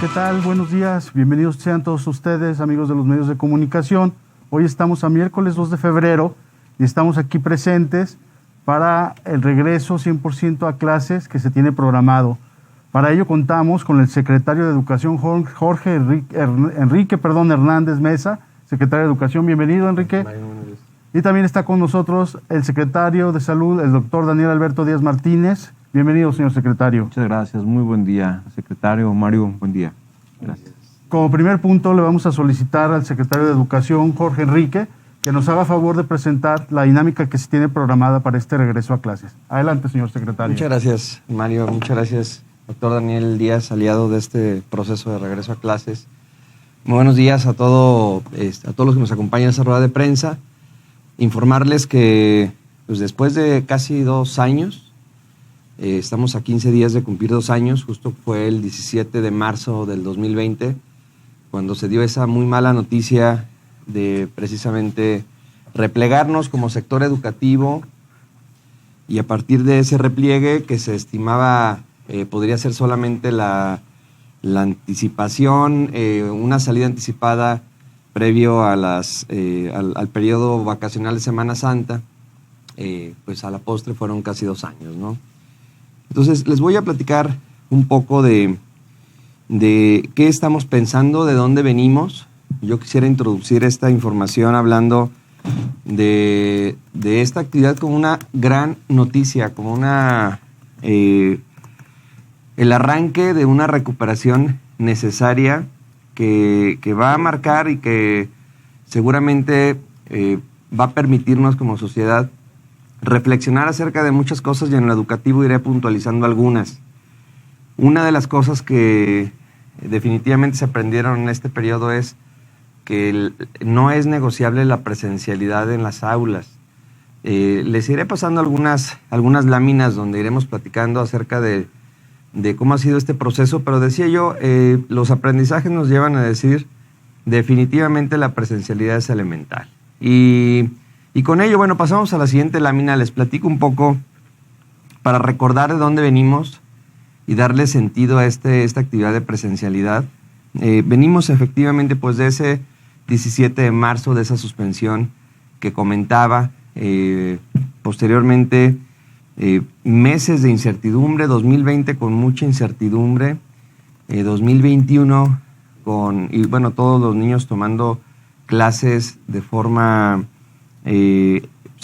¿Qué tal? Buenos días. Bienvenidos sean todos ustedes, amigos de los medios de comunicación. Hoy estamos a miércoles 2 de febrero y estamos aquí presentes para el regreso 100% a clases que se tiene programado. Para ello contamos con el secretario de Educación, Jorge Enrique Hernández Mesa, secretario de Educación. Bienvenido, Enrique. Y también está con nosotros el secretario de Salud, el doctor Daniel Alberto Díaz Martínez. Bienvenido, señor secretario. Muchas gracias. Muy buen día, secretario. Mario, buen día. Gracias. Como primer punto, le vamos a solicitar al secretario de Educación, Jorge Enrique, que nos haga favor de presentar la dinámica que se tiene programada para este regreso a clases. Adelante, señor secretario. Muchas gracias, Mario. Muchas gracias, doctor Daniel Díaz, aliado de este proceso de regreso a clases. Muy buenos días a todos los que nos acompañan en esta rueda de prensa. Informarles que pues, después de casi 2 años, estamos a 15 días de cumplir 2 años, justo fue el 17 de marzo del 2020, cuando se dio esa muy mala noticia de precisamente replegarnos como sector educativo, y a partir de ese repliegue que se estimaba podría ser solamente la anticipación, una salida anticipada previo a al periodo vacacional de Semana Santa, pues a la postre fueron casi 2 años, ¿no? Entonces, les voy a platicar un poco de qué estamos pensando, de dónde venimos. Yo quisiera introducir esta información hablando de esta actividad como una gran noticia, como el arranque de una recuperación necesaria que va a marcar y que seguramente va a permitirnos como sociedad reflexionar acerca de muchas cosas, y en lo educativo iré puntualizando algunas. Una de las cosas que definitivamente se aprendieron en este periodo es que no es negociable la presencialidad en las aulas. Les iré pasando algunas láminas donde iremos platicando acerca de cómo ha sido este proceso, pero decía yo, los aprendizajes nos llevan a decir definitivamente la presencialidad es elemental. Y con ello, bueno, pasamos a la siguiente lámina. Les platico un poco para recordar de dónde venimos y darle sentido a esta actividad de presencialidad. Venimos efectivamente pues de ese 17 de marzo, de esa suspensión que comentaba. Posteriormente, meses de incertidumbre, 2020 con mucha incertidumbre, 2021 y bueno, todos los niños tomando clases de forma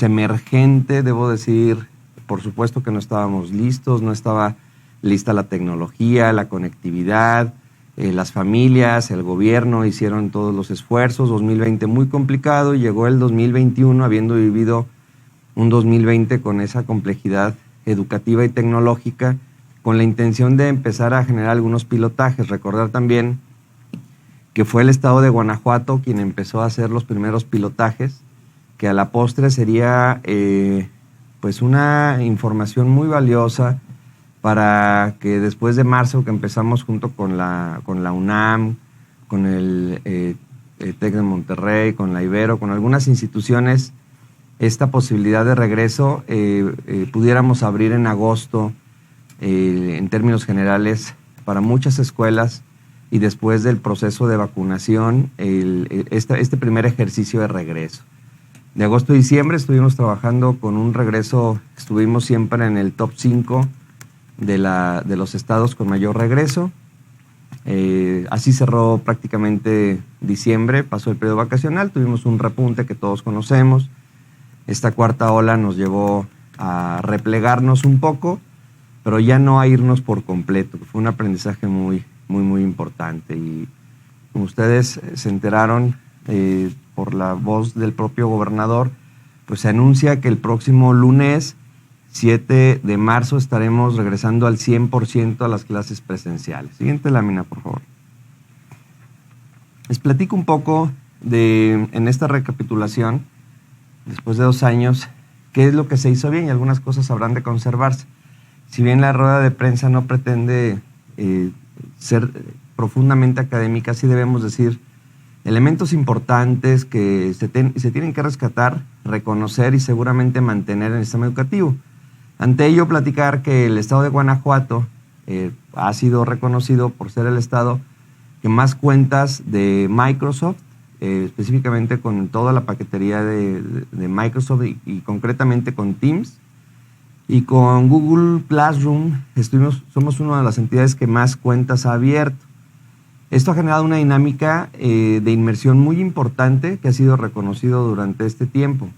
emergente, debo decir, por supuesto que no estábamos listos, no estaba lista la tecnología, la conectividad, las familias, el gobierno hicieron todos los esfuerzos. 2020 muy complicado y llegó el 2021 habiendo vivido un 2020 con esa complejidad educativa y tecnológica, con la intención de empezar a generar algunos pilotajes. Recordar también que fue el estado de Guanajuato quien empezó a hacer los primeros pilotajes, que a la postre sería pues una información muy valiosa para que después de marzo, que empezamos junto con la UNAM, con el TEC de Monterrey, con la Ibero, con algunas instituciones, esta posibilidad de regreso pudiéramos abrir en agosto, en términos generales, para muchas escuelas, y después del proceso de vacunación, este primer ejercicio de regreso. De agosto a diciembre estuvimos trabajando con un regreso, estuvimos siempre en el top 5 de los estados con mayor regreso. Así cerró prácticamente diciembre, pasó el periodo vacacional, tuvimos un repunte que todos conocemos. Esta cuarta ola nos llevó a replegarnos un poco, pero ya no a irnos por completo, que fue un aprendizaje muy importante. Y como ustedes se enteraron por la voz del propio gobernador, pues se anuncia que el próximo lunes 7 de marzo estaremos regresando al 100% a las clases presenciales. Siguiente lámina, por favor. Les platico un poco en esta recapitulación, después de 2 años, qué es lo que se hizo bien y algunas cosas habrán de conservarse. Si bien la rueda de prensa no pretende ser profundamente académica, sí debemos decir elementos importantes que se tienen que rescatar, reconocer y seguramente mantener en el sistema educativo. Ante ello, platicar que el estado de Guanajuato ha sido reconocido por ser el estado que más cuentas de Microsoft, específicamente con toda la paquetería de Microsoft y concretamente con Teams, y con Google Classroom somos una de las entidades que más cuentas ha abierto. Esto ha generado una dinámica de inmersión muy importante que ha sido reconocido durante este tiempo.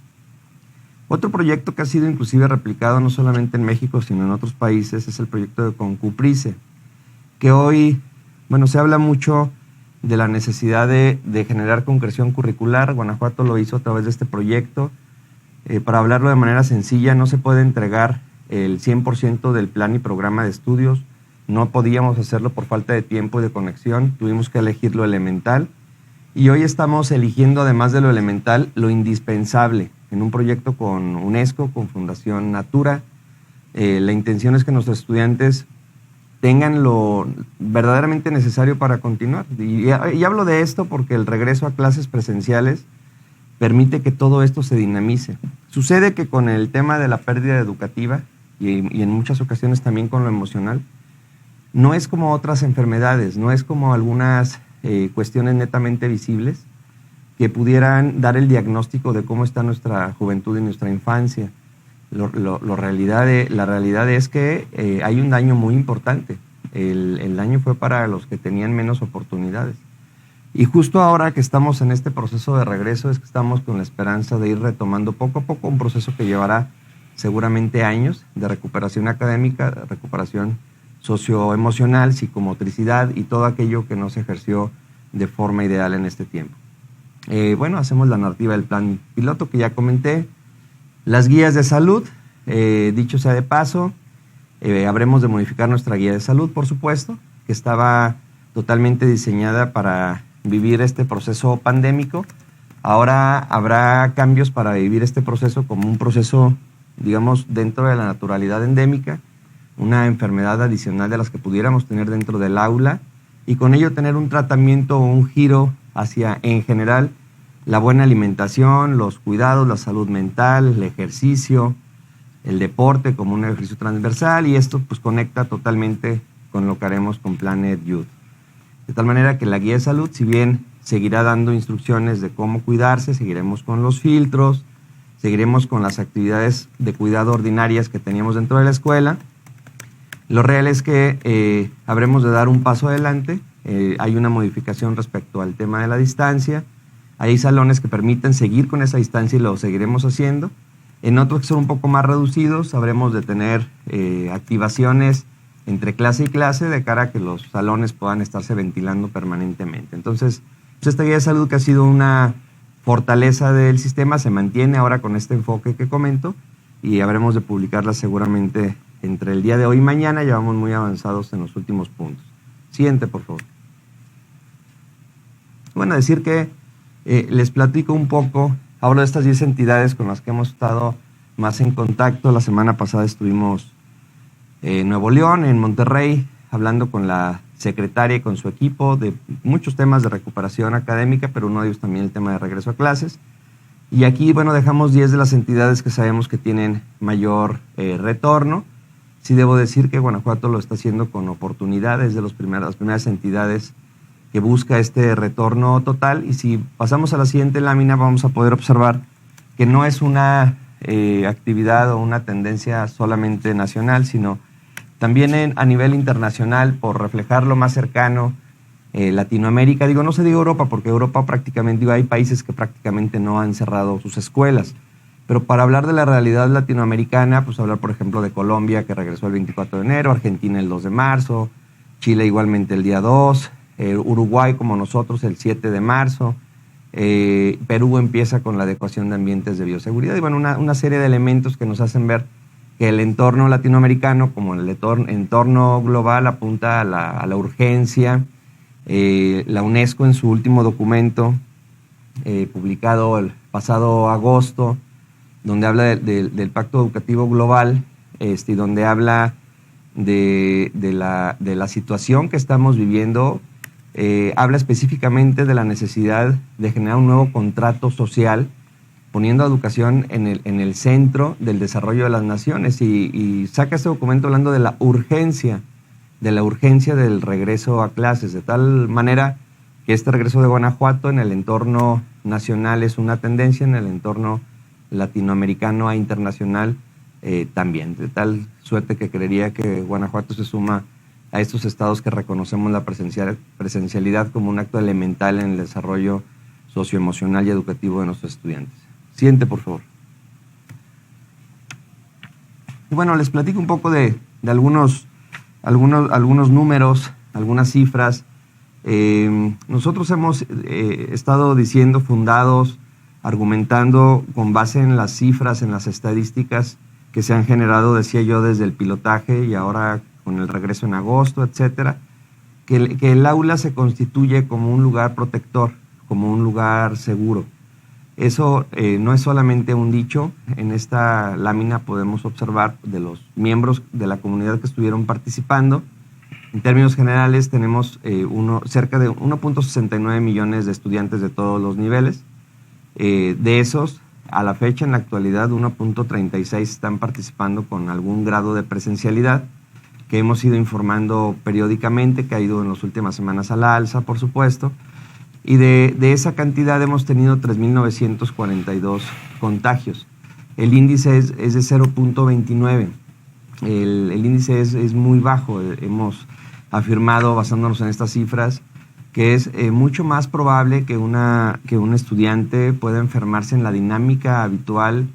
Otro proyecto que ha sido inclusive replicado no solamente en México, sino en otros países, es el proyecto de Concuprice, que hoy, se habla mucho de la necesidad de generar concreción curricular. Guanajuato lo hizo a través de este proyecto. Para hablarlo de manera sencilla, no se puede entregar el 100% del plan y programa de estudios. No podíamos hacerlo por falta de tiempo y de conexión. Tuvimos que elegir lo elemental. Y hoy estamos eligiendo, además de lo elemental, lo indispensable en un proyecto con UNESCO, con Fundación Natura. La intención es que nuestros estudiantes tengan lo verdaderamente necesario para continuar. Y hablo de esto porque el regreso a clases presenciales permite que todo esto se dinamice. Sucede que con el tema de la pérdida educativa y en muchas ocasiones también con lo emocional, no es como otras enfermedades, no es como algunas cuestiones netamente visibles que pudieran dar el diagnóstico de cómo está nuestra juventud y nuestra infancia. La realidad es que hay un daño muy importante. El daño fue para los que tenían menos oportunidades. Y justo ahora que estamos en este proceso de regreso es que estamos con la esperanza de ir retomando poco a poco un proceso que llevará seguramente años de recuperación académica, de recuperación socioemocional, psicomotricidad y todo aquello que no se ejerció de forma ideal en este tiempo. Hacemos la narrativa del plan piloto que ya comenté. Las guías de salud, dicho sea de paso, habremos de modificar nuestra guía de salud, por supuesto, que estaba totalmente diseñada para vivir este proceso pandémico. Ahora habrá cambios para vivir este proceso como un proceso, digamos, dentro de la naturalidad endémica, una enfermedad adicional de las que pudiéramos tener dentro del aula y con ello tener un tratamiento o un giro hacia, en general, la buena alimentación, los cuidados, la salud mental, el ejercicio, el deporte como un ejercicio transversal, y esto pues conecta totalmente con lo que haremos con Planet Youth. De tal manera que la guía de salud, si bien seguirá dando instrucciones de cómo cuidarse, seguiremos con los filtros, seguiremos con las actividades de cuidado ordinarias que teníamos dentro de la escuela. Lo real es que habremos de dar un paso adelante. Hay una modificación respecto al tema de la distancia. Hay salones que permiten seguir con esa distancia y lo seguiremos haciendo. En otros que son un poco más reducidos, habremos de tener activaciones entre clase y clase de cara a que los salones puedan estarse ventilando permanentemente. Entonces, pues esta guía de salud, que ha sido una fortaleza del sistema, se mantiene ahora con este enfoque que comento, y habremos de publicarla seguramente entre el día de hoy y mañana. Ya vamos muy avanzados en los últimos puntos. Siguiente, por favor. Bueno, decir que les platico un poco, hablo de estas 10 entidades con las que hemos estado más en contacto. La semana pasada estuvimos en Nuevo León, en Monterrey, hablando con la secretaria y con su equipo de muchos temas de recuperación académica, pero uno de ellos también el tema de regreso a clases. Y aquí, bueno, dejamos 10 de las entidades que sabemos que tienen mayor retorno. Sí debo decir que Guanajuato lo está haciendo con oportunidades, de las primeras entidades que busca este retorno total. Y si pasamos a la siguiente lámina, vamos a poder observar que no es una actividad o una tendencia solamente nacional, sino también a nivel internacional, por reflejarlo más cercano. Latinoamérica, no se diga Europa, porque Europa prácticamente, hay países que prácticamente no han cerrado sus escuelas, pero para hablar de la realidad latinoamericana, pues hablar por ejemplo de Colombia, que regresó el 24 de enero, Argentina el 2 de marzo, Chile igualmente el día 2, Uruguay como nosotros el 7 de marzo, Perú empieza con la adecuación de ambientes de bioseguridad, y bueno, una serie de elementos que nos hacen ver que el entorno latinoamericano, como el entorno global, apunta a la urgencia. La UNESCO, en su último documento publicado el pasado agosto, donde habla del Pacto Educativo Global, y donde habla de la situación que estamos viviendo, habla específicamente de la necesidad de generar un nuevo contrato social, poniendo a educación en el centro del desarrollo de las naciones, y saca este documento hablando de la urgencia del regreso a clases, de tal manera que este regreso de Guanajuato en el entorno nacional es una tendencia, en el entorno latinoamericano e internacional también, de tal suerte que creería que Guanajuato se suma a estos estados que reconocemos la presencialidad como un acto elemental en el desarrollo socioemocional y educativo de nuestros estudiantes. Siguiente, por favor. Y bueno, les platico un poco de algunos números, algunas cifras. Nosotros hemos estado diciendo, fundados, argumentando con base en las cifras, en las estadísticas que se han generado, decía yo, desde el pilotaje y ahora con el regreso en agosto, etcétera, que el aula se constituye como un lugar protector, como un lugar seguro. Eso no es solamente un dicho. En esta lámina podemos observar de los miembros de la comunidad que estuvieron participando. En términos generales tenemos cerca de 1.69 millones de estudiantes de todos los niveles. De esos, a la fecha, en la actualidad, 1.36 están participando con algún grado de presencialidad, que hemos ido informando periódicamente, que ha ido en las últimas semanas a la alza, por supuesto. Y de esa cantidad hemos tenido 3.942 contagios. El índice es de 0.29. El índice es muy bajo. Hemos afirmado, basándonos en estas cifras, que es mucho más probable que un estudiante pueda enfermarse en la dinámica habitual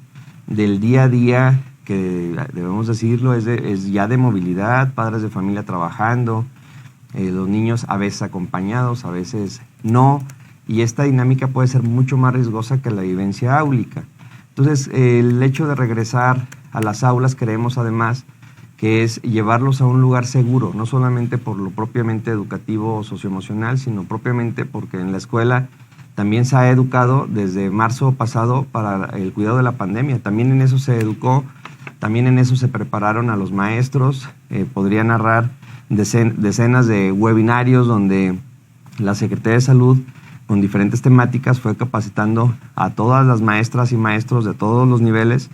del día a día, que debemos decirlo, es ya de movilidad, padres de familia trabajando, los niños a veces acompañados, a veces no, y esta dinámica puede ser mucho más riesgosa que la vivencia áulica. Entonces, el hecho de regresar a las aulas, creemos además que es llevarlos a un lugar seguro, no solamente por lo propiamente educativo o socioemocional, sino propiamente porque en la escuela también se ha educado desde marzo pasado para el cuidado de la pandemia. También en eso se educó, también en eso se prepararon a los maestros. Podría narrar decenas de webinarios donde la Secretaría de Salud, con diferentes temáticas, fue capacitando a todas las maestras y maestros de todos los niveles,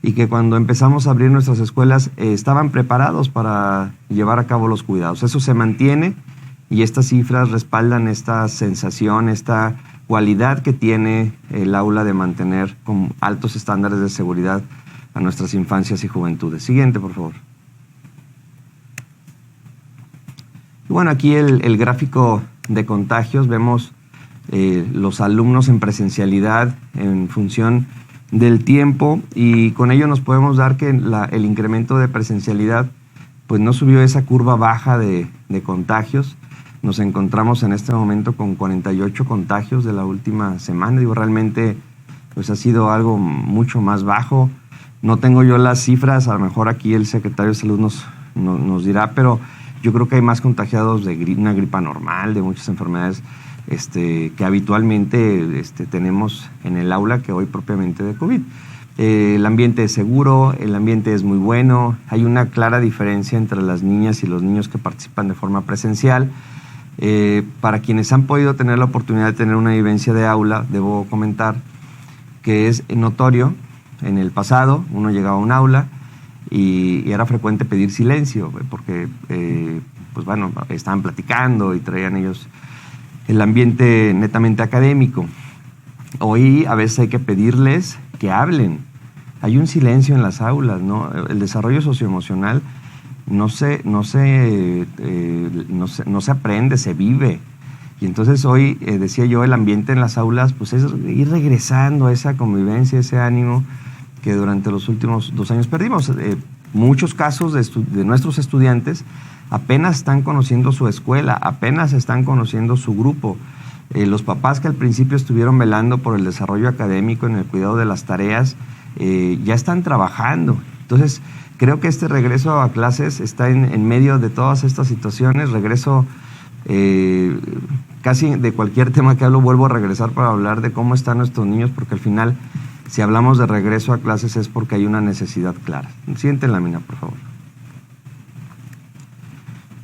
y que cuando empezamos a abrir nuestras escuelas estaban preparados para llevar a cabo los cuidados. Eso se mantiene, y estas cifras respaldan esta sensación, esta cualidad que tiene el aula de mantener con altos estándares de seguridad a nuestras infancias y juventudes. Siguiente, por favor. Y bueno, aquí el gráfico de contagios. Vemos los alumnos en presencialidad en función del tiempo, y con ello nos podemos dar que el incremento de presencialidad pues no subió esa curva baja de contagios. Nos encontramos en este momento con 48 contagios de la última semana. Digo, realmente pues ha sido algo mucho más bajo. No tengo yo las cifras, a lo mejor aquí el secretario de Salud nos dirá, pero yo creo que hay más contagiados de una gripa normal, de muchas enfermedades que habitualmente tenemos en el aula que hoy propiamente de COVID. El ambiente es seguro, el ambiente es muy bueno, hay una clara diferencia entre las niñas y los niños que participan de forma presencial. Para quienes han podido tener la oportunidad de tener una vivencia de aula, debo comentar que es notorio. En el pasado uno llegaba a un aula y era frecuente pedir silencio porque pues bueno, estaban platicando y traían ellos el ambiente netamente académico. Hoy a veces hay que pedirles que hablen. Hay un silencio en las aulas, ¿no? El desarrollo socioemocional no se aprende, se vive. Y entonces hoy, decía yo, el ambiente en las aulas pues es ir regresando a esa convivencia, ese ánimo que durante los últimos 2 años perdimos. Muchos casos de nuestros estudiantes apenas están conociendo su escuela, apenas están conociendo su grupo. Los papás que al principio estuvieron velando por el desarrollo académico, en el cuidado de las tareas, ya están trabajando. Entonces, creo que este regreso a clases está en medio de todas estas situaciones. Regreso casi de cualquier tema que hablo, vuelvo a regresar para hablar de cómo están nuestros niños, porque al final, si hablamos de regreso a clases es porque hay una necesidad clara. Siguiente lámina, por favor.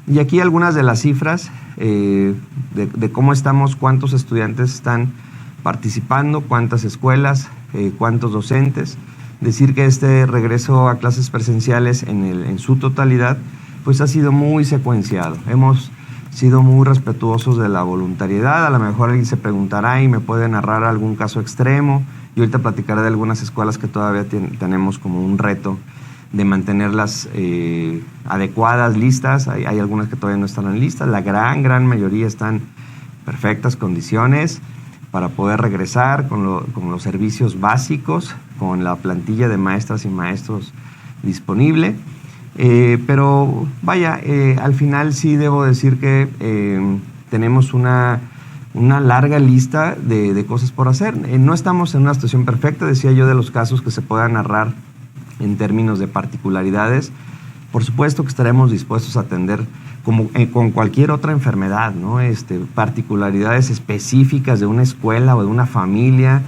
Y aquí algunas de las cifras de cómo estamos, cuántos estudiantes están participando, cuántas escuelas, cuántos docentes. Decir que este regreso a clases presenciales en su totalidad pues ha sido muy secuenciado. Hemos sido muy respetuosos de la voluntariedad. A lo mejor alguien se preguntará y me puede narrar algún caso extremo. Yo ahorita platicaré de algunas escuelas que todavía tenemos como un reto de mantenerlas adecuadas, listas. Hay algunas que todavía no están listas. La gran mayoría están en perfectas condiciones para poder regresar con los servicios básicos, con la plantilla de maestras y maestros disponible. Pero vaya, al final sí debo decir que tenemos una larga lista de cosas por hacer. No estamos en una situación perfecta, decía yo, de los casos que se puedan narrar en términos de particularidades. Por supuesto que estaremos dispuestos a atender, como con cualquier otra enfermedad, ¿no? Particularidades específicas de una escuela o de una familia,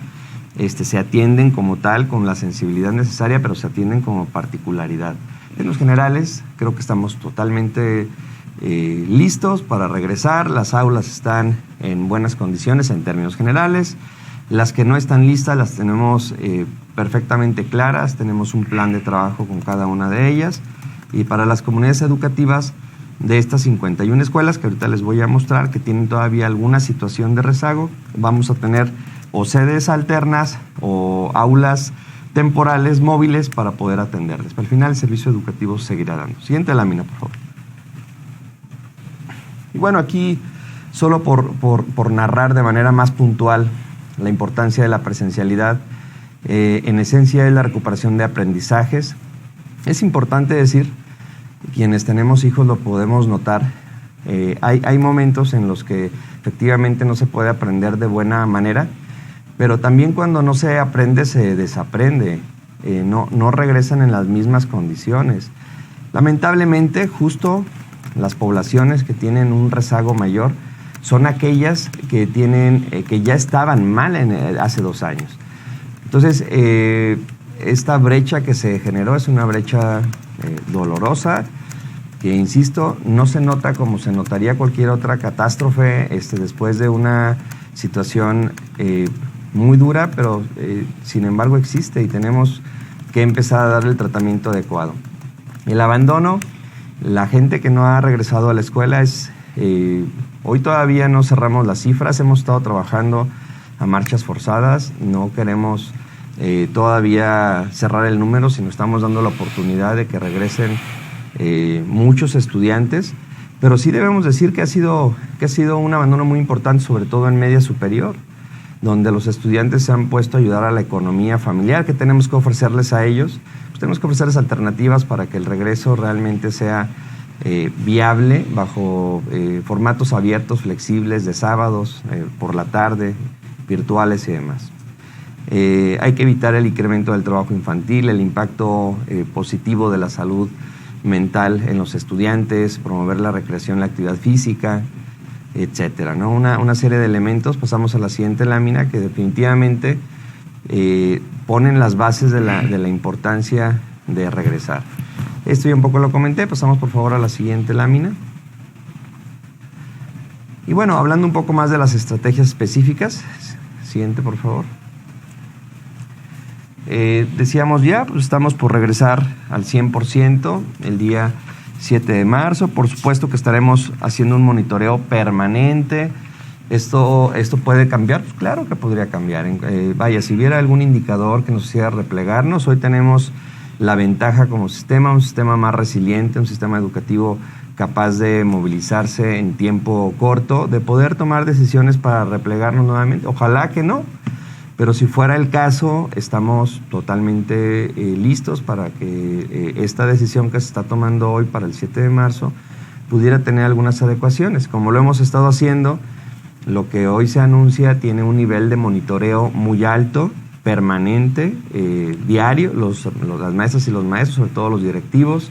se atienden como tal, con la sensibilidad necesaria, pero se atienden como particularidad. En los generales, creo que estamos totalmente listos para regresar. Las aulas están en buenas condiciones en términos generales. Las que no están listas las tenemos perfectamente claras. Tenemos un plan de trabajo con cada una de ellas. Y para las comunidades educativas de estas 51 escuelas, que ahorita les voy a mostrar, que tienen todavía alguna situación de rezago, vamos a tener o sedes alternas o aulas temporales móviles para poder atenderles. Pero al final el servicio educativo seguirá dando. Siguiente lámina, por favor. Y bueno, aquí solo por narrar de manera más puntual la importancia de la presencialidad, en esencia es la recuperación de aprendizajes. Es importante decir, quienes tenemos hijos lo podemos notar, hay momentos en los que efectivamente no se puede aprender de buena manera, pero también cuando no se aprende se desaprende, no regresan en las mismas condiciones. Lamentablemente, justo las poblaciones que tienen un rezago mayor son aquellas que ya estaban mal hace 2 años. Entonces, esta brecha que se generó es una brecha dolorosa, que, insisto, no se nota como se notaría cualquier otra catástrofe después de una situación muy dura, pero sin embargo existe y tenemos que empezar a darle el tratamiento adecuado. El abandono, la gente que no ha regresado a la escuela hoy todavía no cerramos las cifras, hemos estado trabajando a marchas forzadas, no queremos todavía cerrar el número, sino estamos dando la oportunidad de que regresen muchos estudiantes, pero sí debemos decir que ha sido un abandono muy importante, sobre todo en media superior. donde los estudiantes se han puesto a ayudar a la economía familiar. ¿Qué tenemos que ofrecerles a ellos? Pues tenemos que ofrecerles alternativas para que el regreso realmente sea viable bajo formatos abiertos, flexibles, de sábados, por la tarde, virtuales y demás. Hay que evitar el incremento del trabajo infantil, el impacto positivo de la salud mental en los estudiantes, promover la recreación, la actividad física, etcétera, ¿no? Una serie de elementos. Pasamos a la siguiente lámina, que definitivamente ponen las bases de la importancia de regresar. Esto ya un poco lo comenté. Pasamos por favor a la siguiente lámina. Y bueno, hablando un poco más de las estrategias específicas. Siguiente, por favor. Decíamos ya, pues estamos por regresar al 100% el día 7 de marzo. Por supuesto que estaremos haciendo un monitoreo permanente. ¿Esto puede cambiar? Pues claro que podría cambiar. Vaya, si hubiera algún indicador que nos hiciera replegarnos, hoy tenemos la ventaja como sistema, un sistema más resiliente, un sistema educativo capaz de movilizarse en tiempo corto, de poder tomar decisiones para replegarnos nuevamente. Ojalá que no, pero si fuera el caso, estamos totalmente listos para que esta decisión que se está tomando hoy para el 7 de marzo pudiera tener algunas adecuaciones. Como lo hemos estado haciendo, lo que hoy se anuncia tiene un nivel de monitoreo muy alto, permanente, diario. Las maestras y los maestros, sobre todo los directivos,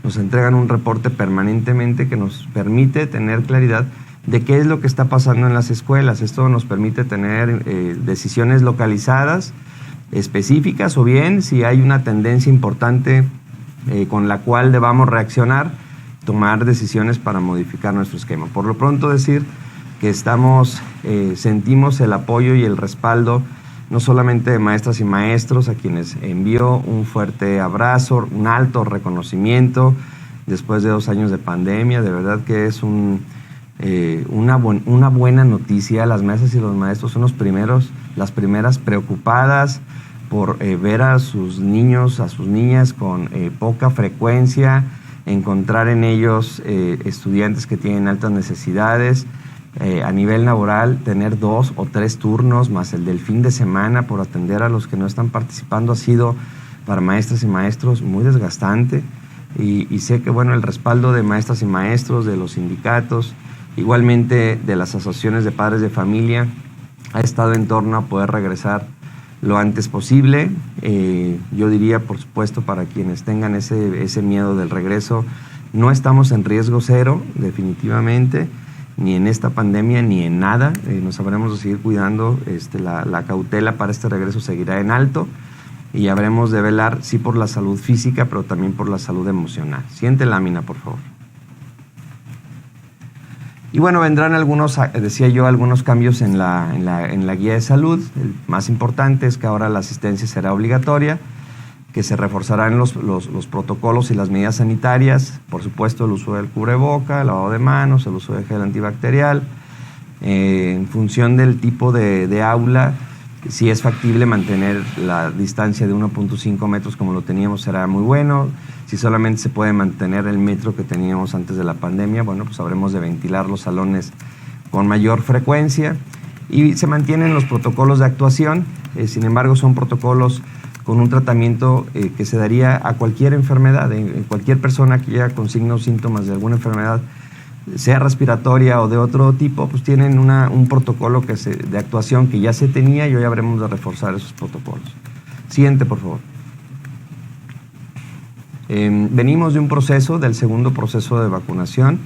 nos entregan un reporte permanentemente que nos permite tener claridad de qué es lo que está pasando en las escuelas. Esto nos permite tener decisiones localizadas, específicas, o bien, si hay una tendencia importante con la cual debamos reaccionar, tomar decisiones para modificar nuestro esquema. Por lo pronto decir que sentimos el apoyo y el respaldo no solamente de maestras y maestros, a quienes envío un fuerte abrazo, un alto reconocimiento después de 2 años de pandemia. De verdad que es una buena noticia. Las maestras y los maestros son las primeras preocupadas por ver a sus niños, a sus niñas con poca frecuencia, encontrar en ellos estudiantes que tienen altas necesidades. A nivel laboral, tener 2 o 3 turnos más el del fin de semana por atender a los que no están participando ha sido para maestras y maestros muy desgastante, y sé que bueno, el respaldo de maestras y maestros, de los sindicatos, igualmente de las asociaciones de padres de familia, ha estado en torno a poder regresar lo antes posible. Yo diría, por supuesto, para quienes tengan ese miedo del regreso, no estamos en riesgo cero, definitivamente, ni en esta pandemia, ni en nada. Nos habremos de seguir cuidando. La cautela para este regreso seguirá en alto, y habremos de velar, sí, por la salud física, pero también por la salud emocional. Siguiente lámina, por favor. Y bueno, vendrán algunos cambios en la guía de salud. El más importante es que ahora la asistencia será obligatoria, que se reforzarán los protocolos y las medidas sanitarias, por supuesto el uso del cubreboca, el lavado de manos, el uso de gel antibacterial. En función del tipo de aula, si es factible mantener la distancia de 1.5 metros como lo teníamos, será muy bueno. Si solamente se puede mantener el metro que teníamos antes de la pandemia, bueno, pues habremos de ventilar los salones con mayor frecuencia, y se mantienen los protocolos de actuación. Sin embargo, son protocolos con un tratamiento que se daría a cualquier enfermedad. En cualquier persona que llega con signos o síntomas de alguna enfermedad, sea respiratoria o de otro tipo, pues tienen un protocolo de actuación que ya se tenía, y hoy habremos de reforzar esos protocolos. Siguiente, por favor. Venimos de un proceso, del segundo proceso de vacunación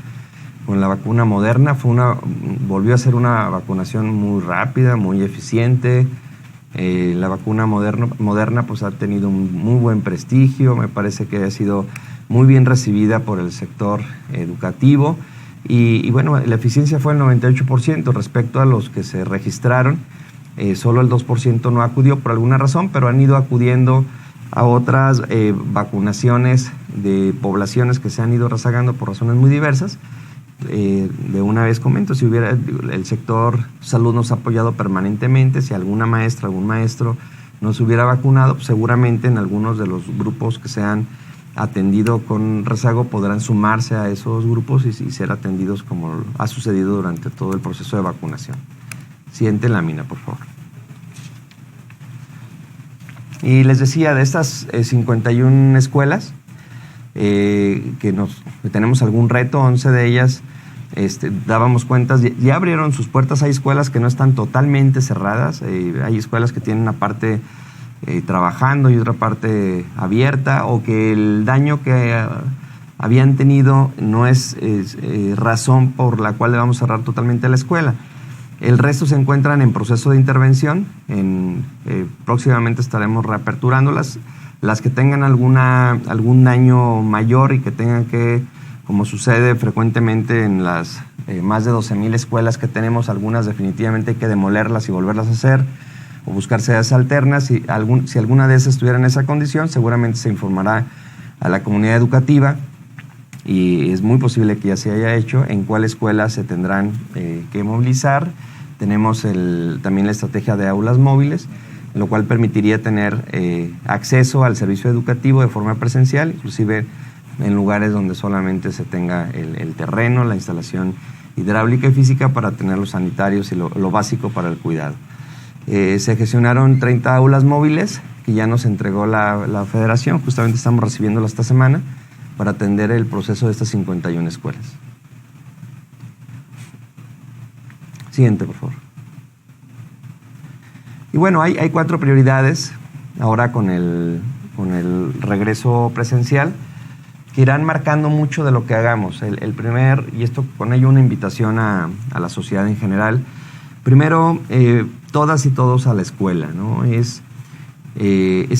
con la vacuna Moderna. Volvió a ser una vacunación muy rápida, muy eficiente. La vacuna Moderna pues ha tenido un muy buen prestigio. Me parece que ha sido muy bien recibida por el sector educativo, y bueno, la eficiencia fue el 98% respecto a los que se registraron. Solo el 2% no acudió por alguna razón, pero han ido acudiendo a otras vacunaciones de poblaciones que se han ido rezagando por razones muy diversas. De una vez comento, si hubiera, el sector salud nos ha apoyado permanentemente. Si alguna maestra, algún maestro no se hubiera vacunado, pues seguramente en algunos de los grupos que se han atendido con rezago podrán sumarse a esos grupos y ser atendidos como ha sucedido durante todo el proceso de vacunación. Siguiente lámina, por favor. Y les decía, de estas 51 escuelas, que tenemos algún reto, 11 de ellas dábamos cuentas, ya abrieron sus puertas. Hay escuelas que no están totalmente cerradas, hay escuelas que tienen una parte trabajando y otra parte abierta, o que el daño que habían tenido no es razón por la cual le vamos a cerrar totalmente la escuela. El resto se encuentran en proceso de intervención. Próximamente estaremos reaperturándolas. Las que tengan algún daño mayor y que tengan que, como sucede frecuentemente en las más de 12,000 escuelas que tenemos, algunas definitivamente hay que demolerlas y volverlas a hacer o buscar sedes alternas. Si alguna de esas estuviera en esa condición, seguramente se informará a la comunidad educativa, y es muy posible que ya se haya hecho, en cuál escuela se tendrán que movilizar. Tenemos también la estrategia de aulas móviles, lo cual permitiría tener acceso al servicio educativo de forma presencial, inclusive en lugares donde solamente se tenga el terreno, la instalación hidráulica y física para tener los sanitarios y lo básico para el cuidado. Se gestionaron 30 aulas móviles que ya nos entregó la Federación. Justamente estamos recibiéndolas esta semana para atender el proceso de estas 51 escuelas. Siguiente, por favor. Y bueno, hay 4 prioridades ahora con el regreso presencial, que irán marcando mucho de lo que hagamos. El primer, y esto con ello una invitación a la sociedad en general. Primero, todas y todos a la escuela, ¿no? Es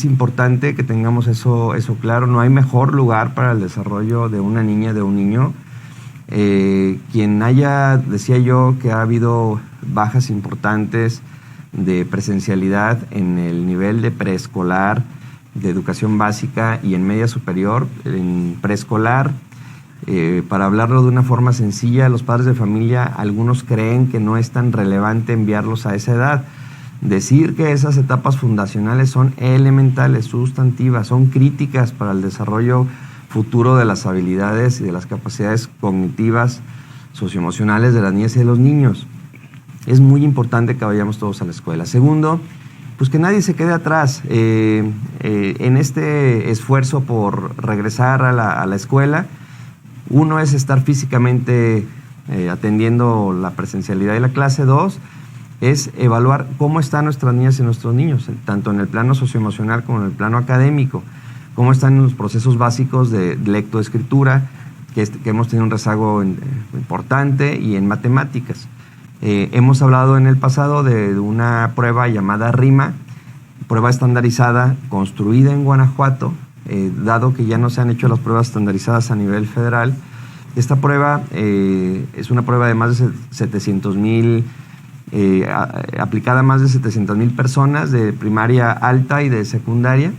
importante que tengamos eso claro. No hay mejor lugar para el desarrollo de una niña, de un niño. Decía yo que ha habido bajas importantes de presencialidad en el nivel de preescolar, de educación básica y en media superior. En preescolar, para hablarlo de una forma sencilla, los padres de familia, algunos creen que no es tan relevante enviarlos a esa edad. Decir que esas etapas fundacionales son elementales, sustantivas, son críticas para el desarrollo futuro de las habilidades y de las capacidades cognitivas, socioemocionales de las niñas y de los niños. Es muy importante que vayamos todos a la escuela. Segundo, pues que nadie se quede atrás. En este esfuerzo por regresar a la escuela, uno es estar físicamente atendiendo la presencialidad de la clase. 2, es evaluar cómo están nuestras niñas y nuestros niños, tanto en el plano socioemocional como en el plano académico, cómo están en los procesos básicos de lectoescritura, que hemos tenido un rezago importante, y en matemáticas. Hemos hablado en el pasado de una prueba llamada RIMA, prueba estandarizada construida en Guanajuato, dado que ya no se han hecho las pruebas estandarizadas a nivel federal. Esta prueba es una prueba de más de 700,000, aplicada a más de 700,000 personas de primaria alta y de secundaria,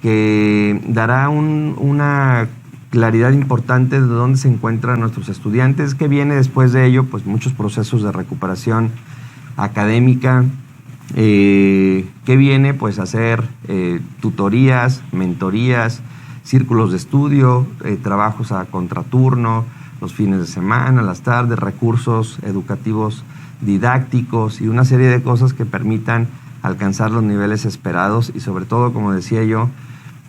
que dará una claridad importante de dónde se encuentran nuestros estudiantes. Que viene después de ello, pues muchos procesos de recuperación académica, que viene pues hacer tutorías, mentorías, círculos de estudio, trabajos a contraturno, los fines de semana, las tardes, recursos educativos didácticos y una serie de cosas que permitan alcanzar los niveles esperados, y sobre todo, como decía yo,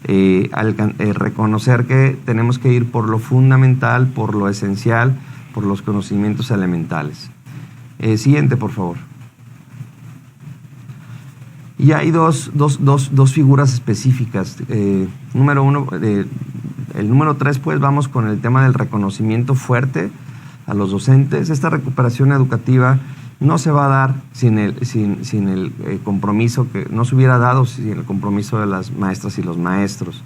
reconocer que tenemos que ir por lo fundamental, por lo esencial, por los conocimientos elementales. Siguiente, por favor. Y hay dos figuras específicas. Número 1, el número 3, pues vamos con el tema del reconocimiento fuerte a los docentes. Esta recuperación educativa no se va a dar sin el compromiso, que no se hubiera dado sin el compromiso de las maestras y los maestros.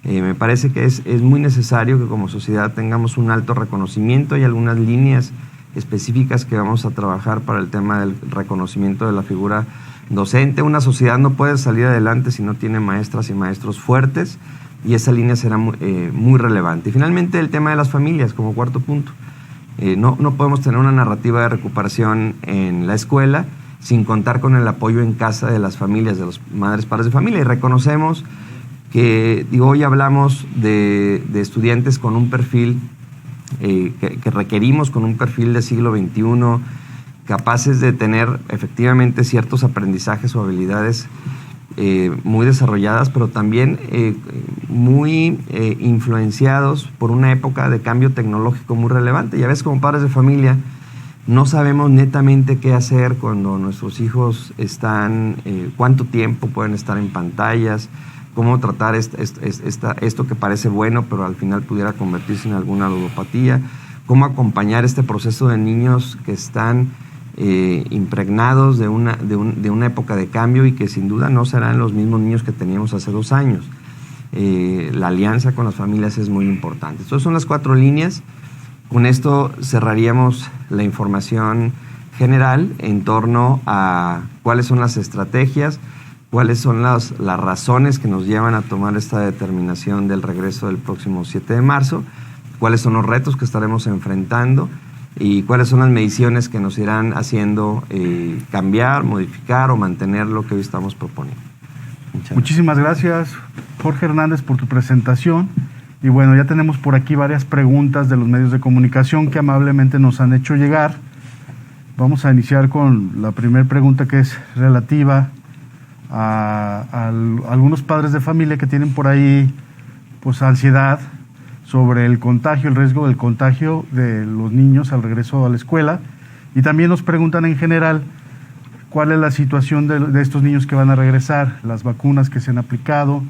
Me parece que es muy necesario que como sociedad tengamos un alto reconocimiento y algunas líneas específicas que vamos a trabajar para el tema del reconocimiento de la figura docente. Una sociedad no puede salir adelante si no tiene maestras y maestros fuertes, y esa línea será muy relevante. Y finalmente, el tema de las familias como cuarto punto. No podemos tener una narrativa de recuperación en la escuela sin contar con el apoyo en casa de las familias, de los madres, padres de familia. Y reconocemos que, hoy hablamos de estudiantes con un perfil que requerimos, con un perfil de siglo XXI, capaces de tener efectivamente ciertos aprendizajes o habilidades muy desarrolladas, pero también muy influenciados por una época de cambio tecnológico muy relevante. Ya ves, como padres de familia, no sabemos netamente qué hacer cuando nuestros hijos están, cuánto tiempo pueden estar en pantallas, cómo tratar esto que parece bueno, pero al final pudiera convertirse en alguna ludopatía, cómo acompañar este proceso de niños que están impregnados de una época de cambio y que sin duda no serán los mismos niños que teníamos hace 2 años. La alianza con las familias es muy importante. Estas son las 4 líneas. Con esto cerraríamos la información general en torno a cuáles son las estrategias, cuáles son las razones que nos llevan a tomar esta determinación del regreso del próximo 7 de marzo, cuáles son los retos que estaremos enfrentando y cuáles son las mediciones que nos irán haciendo cambiar, modificar o mantener lo que hoy estamos proponiendo. Muchísimas gracias, Jorge Hernández, por tu presentación. Y bueno, ya tenemos por aquí varias preguntas de los medios de comunicación que amablemente nos han hecho llegar. Vamos a iniciar con la primera pregunta, que es relativa a algunos padres de familia que tienen por ahí pues ansiedad sobre el contagio, el riesgo del contagio de los niños al regreso a la escuela, y también nos preguntan en general cuál es la situación de estos niños que van a regresar, las vacunas que se han aplicado,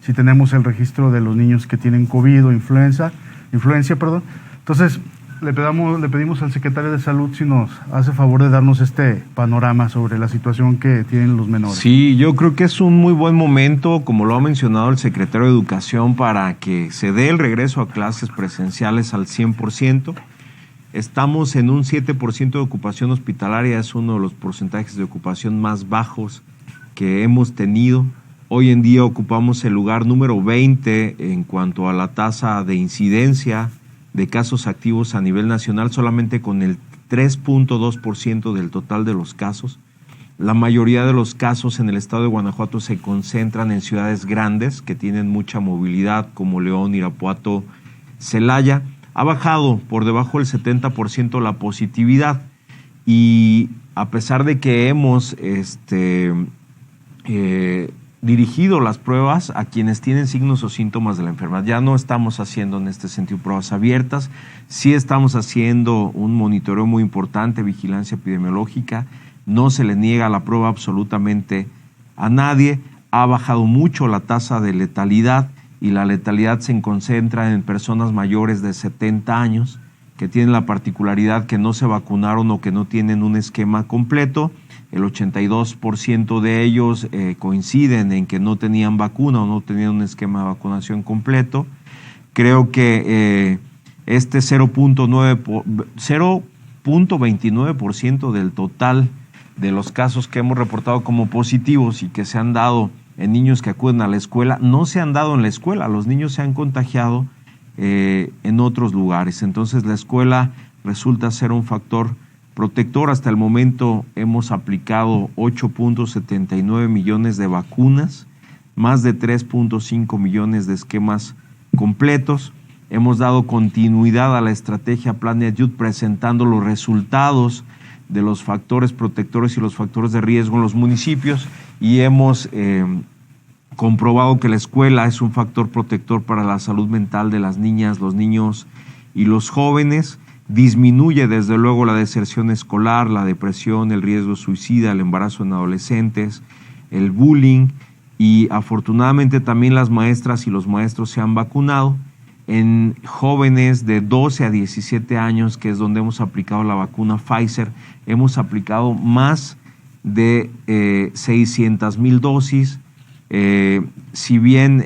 si tenemos el registro de los niños que tienen COVID o influencia. Entonces, le pedimos al secretario de Salud si nos hace favor de darnos este panorama sobre la situación que tienen los menores. Sí, yo creo que es un muy buen momento, como lo ha mencionado el secretario de Educación, para que se dé el regreso a clases presenciales al 100%. Estamos en un 7% de ocupación hospitalaria, es uno de los porcentajes de ocupación más bajos que hemos tenido. Hoy en día ocupamos el lugar número 20 en cuanto a la tasa de incidencia de casos activos a nivel nacional, solamente con el 3.2% del total de los casos. La mayoría de los casos en el estado de Guanajuato se concentran en ciudades grandes que tienen mucha movilidad, como León, Irapuato, Celaya. Ha bajado por debajo del 70% la positividad, y a pesar de que hemos dirigido las pruebas a quienes tienen signos o síntomas de la enfermedad. Ya no estamos haciendo en este sentido pruebas abiertas, sí estamos haciendo un monitoreo muy importante, vigilancia epidemiológica, no se le niega la prueba absolutamente a nadie. Ha bajado mucho la tasa de letalidad, y la letalidad se concentra en personas mayores de 70 años que tienen la particularidad que no se vacunaron o que no tienen un esquema completo. El 82% de ellos coinciden en que no tenían vacuna o no tenían un esquema de vacunación completo. Creo que este 0.29% del total de los casos que hemos reportado como positivos y que se han dado en niños que acuden a la escuela, no se han dado en la escuela. Los niños se han contagiado en otros lugares. Entonces la escuela resulta ser un factor protector. Hasta el momento hemos aplicado 8.79 millones de vacunas, más de 3.5 millones de esquemas completos. Hemos dado continuidad a la estrategia Plan de Ayud, presentando los resultados de los factores protectores y los factores de riesgo en los municipios, y hemos comprobado que la escuela es un factor protector para la salud mental de las niñas, los niños y los jóvenes. Disminuye desde luego la deserción escolar, la depresión, el riesgo suicida, el embarazo en adolescentes, el bullying, y afortunadamente también las maestras y los maestros se han vacunado. En jóvenes de 12 a 17 años, que es donde hemos aplicado la vacuna Pfizer, hemos aplicado más de 600,000 dosis. Si bien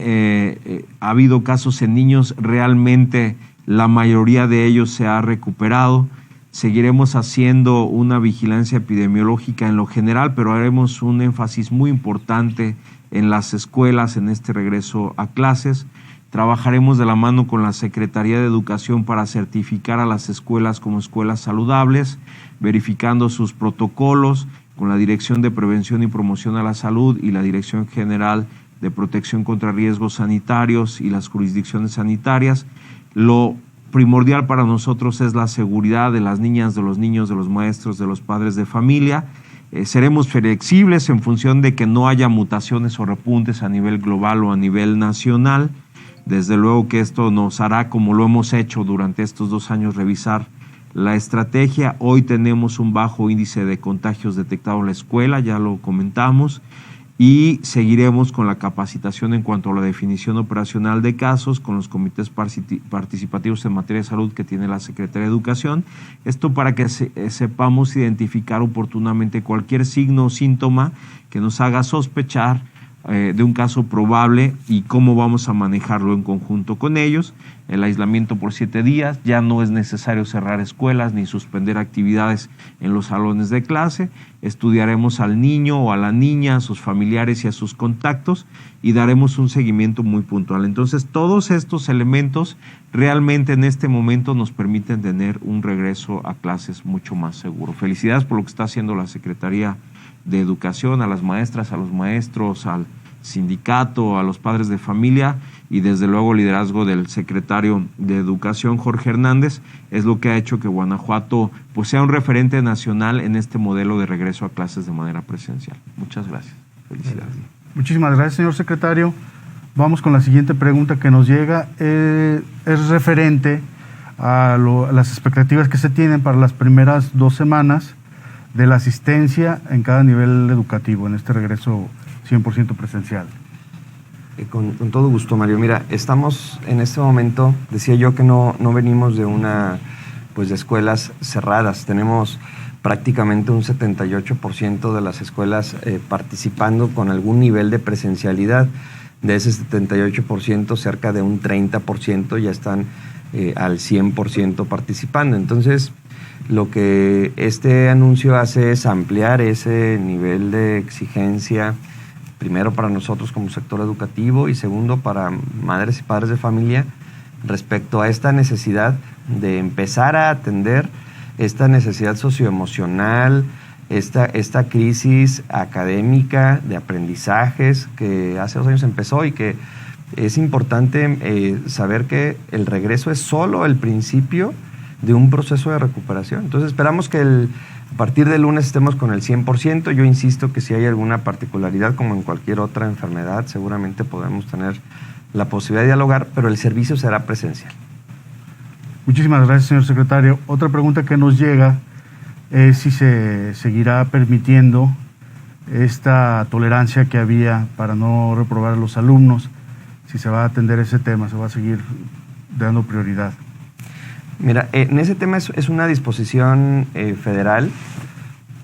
ha habido casos en niños, realmente la mayoría de ellos se ha recuperado. Seguiremos haciendo una vigilancia epidemiológica en lo general, pero haremos un énfasis muy importante en las escuelas en este regreso a clases. Trabajaremos de la mano con la Secretaría de Educación para certificar a las escuelas como escuelas saludables, verificando sus protocolos con la Dirección de Prevención y Promoción a la Salud y la Dirección General de Protección contra Riesgos Sanitarios y las jurisdicciones sanitarias. Lo primordial para nosotros es la seguridad de las niñas, de los niños, de los maestros, de los padres de familia. Seremos flexibles en función de que no haya mutaciones o repuntes a nivel global o a nivel nacional. Desde luego que esto nos hará, como lo hemos hecho durante estos 2 años, revisar la estrategia. Hoy tenemos un bajo índice de contagios detectados en la escuela, ya lo comentamos, y seguiremos con la capacitación en cuanto a la definición operacional de casos con los comités participativos en materia de salud que tiene la Secretaría de Educación. Esto para que sepamos identificar oportunamente cualquier signo o síntoma que nos haga sospechar de un caso probable y cómo vamos a manejarlo en conjunto con ellos. El aislamiento por 7 días, ya no es necesario cerrar escuelas ni suspender actividades en los salones de clase. Estudiaremos al niño o a la niña, a sus familiares y a sus contactos y daremos un seguimiento muy puntual. Entonces, todos estos elementos realmente en este momento nos permiten tener un regreso a clases mucho más seguro. Felicidades por lo que está haciendo la Secretaría de Educación, a las maestras, a los maestros, al sindicato, a los padres de familia y desde luego el liderazgo del secretario de Educación, Jorge Hernández, es lo que ha hecho que Guanajuato pues sea un referente nacional en este modelo de regreso a clases de manera presencial. Muchas gracias. Felicidades. Muchísimas gracias, señor secretario. Vamos con la siguiente pregunta que nos llega. Es referente a las expectativas que se tienen para las primeras 2 semanas de la asistencia en cada nivel educativo, en este regreso 100% presencial. Con todo gusto, Mario. Mira, estamos en este momento, decía yo que no venimos de de escuelas cerradas. Tenemos prácticamente un 78% de las escuelas participando con algún nivel de presencialidad. De ese 78%, cerca de un 30% ya están al 100% participando. Entonces, lo que este anuncio hace es ampliar ese nivel de exigencia, primero para nosotros como sector educativo y segundo para madres y padres de familia, respecto a esta necesidad de empezar a atender esta necesidad socioemocional, esta crisis académica de aprendizajes que hace 2 años empezó y que es importante saber que el regreso es solo el principio de un proceso de recuperación. Entonces esperamos que a partir del lunes estemos con el 100%. Yo insisto que si hay alguna particularidad, como en cualquier otra enfermedad, seguramente podemos tener la posibilidad de dialogar, pero el servicio será presencial. Muchísimas gracias, señor secretario. Otra pregunta que nos llega es si se seguirá permitiendo esta tolerancia que había para no reprobar a los alumnos, si se va a atender ese tema, se va a seguir dando prioridad. Mira, en ese tema es una disposición federal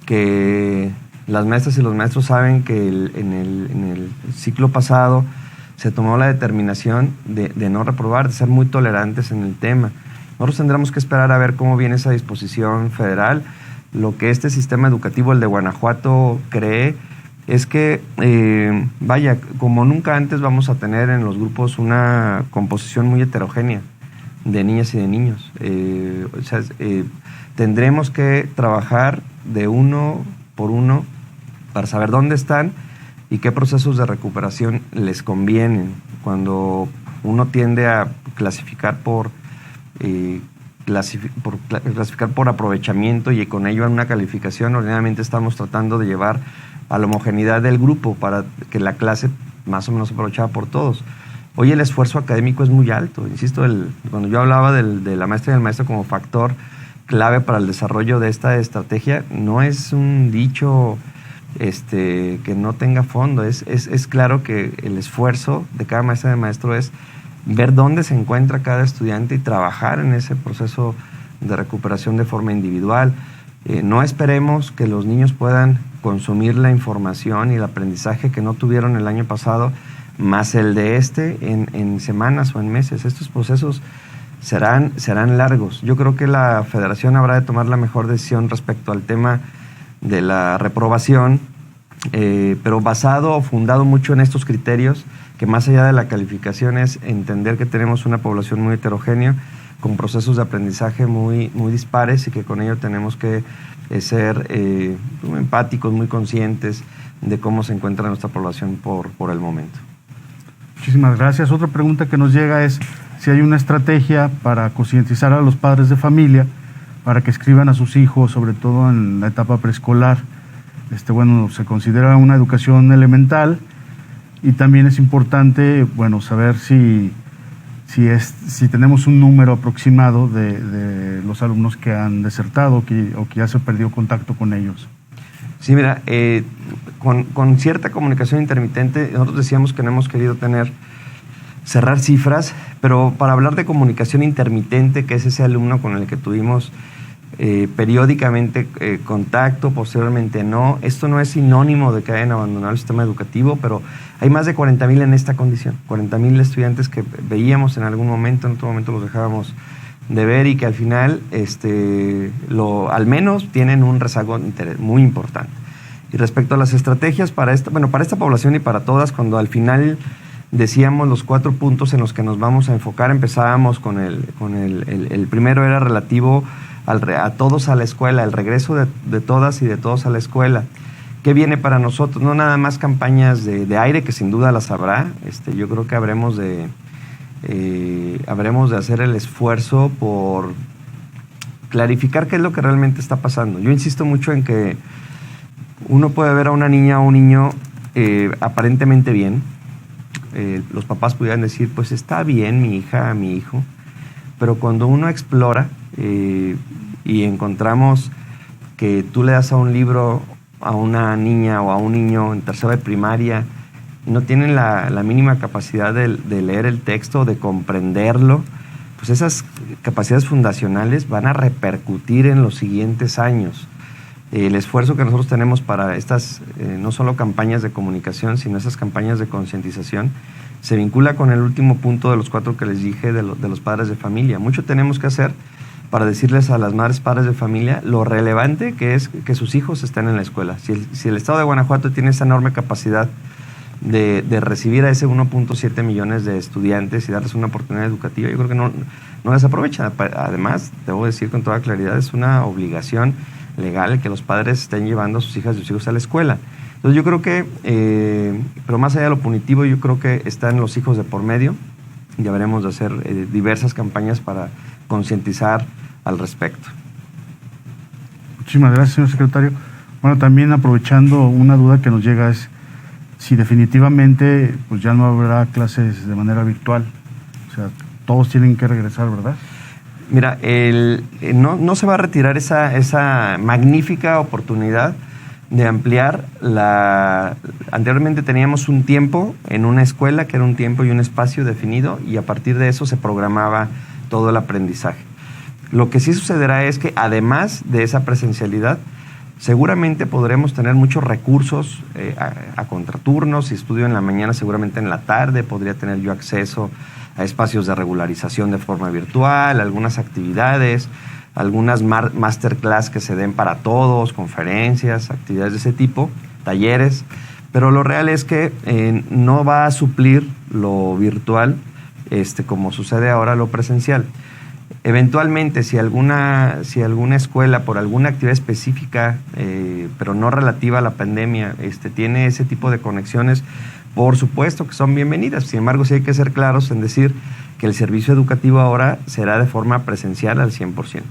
que las maestras y los maestros saben que en el ciclo pasado se tomó la determinación de no reprobar, de ser muy tolerantes en el tema. Nosotros tendremos que esperar a ver cómo viene esa disposición federal. Lo que este sistema educativo, el de Guanajuato, cree es que, como nunca antes vamos a tener en los grupos una composición muy heterogénea de niñas y de niños. Tendremos que trabajar de uno por uno para saber dónde están y qué procesos de recuperación les convienen. Cuando uno tiende a clasificar por aprovechamiento y con ello en una calificación, ordinariamente estamos tratando de llevar a la homogeneidad del grupo para que la clase más o menos se aprovechara por todos. Hoy el esfuerzo académico es muy alto. Insisto, cuando yo hablaba de la maestra y el maestro como factor clave para el desarrollo de esta estrategia, no es un dicho que no tenga fondo. Es claro que el esfuerzo de cada maestra y maestro es ver dónde se encuentra cada estudiante y trabajar en ese proceso de recuperación de forma individual. No esperemos que los niños puedan consumir la información y el aprendizaje que no tuvieron el año pasado, más el de en semanas o en meses. Estos procesos serán largos. Yo creo que la Federación habrá de tomar la mejor decisión respecto al tema de la reprobación, pero basado o fundado mucho en estos criterios, que más allá de la calificación es entender que tenemos una población muy heterogénea, con procesos de aprendizaje muy dispares y que con ello tenemos que ser muy empáticos, muy conscientes de cómo se encuentra nuestra población por el momento. Muchísimas gracias. Otra pregunta que nos llega es si hay una estrategia para concientizar a los padres de familia para que escriban a sus hijos, sobre todo en la etapa preescolar, bueno, se considera una educación elemental, y también es importante, bueno, saber si tenemos un número aproximado de los alumnos que han desertado o que ya se perdió contacto con ellos. Sí, mira, con cierta comunicación intermitente, nosotros decíamos que no hemos querido cerrar cifras, pero para hablar de comunicación intermitente, que es ese alumno con el que tuvimos periódicamente contacto, posteriormente no, esto no es sinónimo de que hayan abandonado el sistema educativo, pero hay más de 40,000 en esta condición, 40,000 estudiantes que veíamos en algún momento, en otro momento los dejábamos de ver y que al final al menos tienen un rezago muy importante. Y respecto a las estrategias para esta población y para todas, cuando al final decíamos los 4 puntos en los que nos vamos a enfocar, empezábamos con el primero era relativo a todos a la escuela, el regreso de todas y de todos a la escuela. ¿Qué viene para nosotros? No nada más campañas de aire, que sin duda las habrá. Yo creo que habremos de hacer el esfuerzo por clarificar qué es lo que realmente está pasando. Yo insisto mucho en que uno puede ver a una niña o un niño aparentemente bien. Los papás pudieran decir, pues está bien mi hija, mi hijo, pero cuando uno explora y encontramos que tú le das a un libro a una niña o a un niño en tercero de primaria, no tienen la mínima capacidad de leer el texto, de comprenderlo, pues esas capacidades fundacionales van a repercutir en los siguientes años. El esfuerzo que nosotros tenemos para estas, no solo campañas de comunicación, sino esas campañas de concientización, se vincula con el último punto de los 4 que les dije de los padres de familia. Mucho tenemos que hacer para decirles a las madres padres de familia lo relevante que es que sus hijos estén en la escuela. Si el Estado de Guanajuato tiene esa enorme capacidad de recibir a ese 1.7 millones de estudiantes y darles una oportunidad educativa, yo creo que no les aprovecha. Además, debo decir con toda claridad, es una obligación legal que los padres estén llevando a sus hijas y sus hijos a la escuela. Entonces yo creo que, pero más allá de lo punitivo, yo creo que están los hijos de por medio. Ya veremos de hacer diversas campañas para concientizar al respecto. Muchísimas gracias, señor secretario. Bueno, también aprovechando, una duda que nos llega es si definitivamente pues ya no habrá clases de manera virtual. O sea, todos tienen que regresar, ¿verdad? Mira, no se va a retirar esa magnífica oportunidad de ampliar Anteriormente teníamos un tiempo en una escuela, que era un tiempo y un espacio definido, y a partir de eso se programaba todo el aprendizaje. Lo que sí sucederá es que además de esa presencialidad, seguramente podremos tener muchos recursos a contraturnos. Si estudio en la mañana, seguramente en la tarde podría tener yo acceso a espacios de regularización de forma virtual, algunas actividades, algunas masterclass que se den para todos, conferencias, actividades de ese tipo, talleres, pero lo real es que no va a suplir lo virtual como sucede ahora lo presencial. Eventualmente, si alguna escuela por alguna actividad específica, pero no relativa a la pandemia, tiene ese tipo de conexiones, por supuesto que son bienvenidas. Sin embargo, sí hay que ser claros en decir que el servicio educativo ahora será de forma presencial al 100%.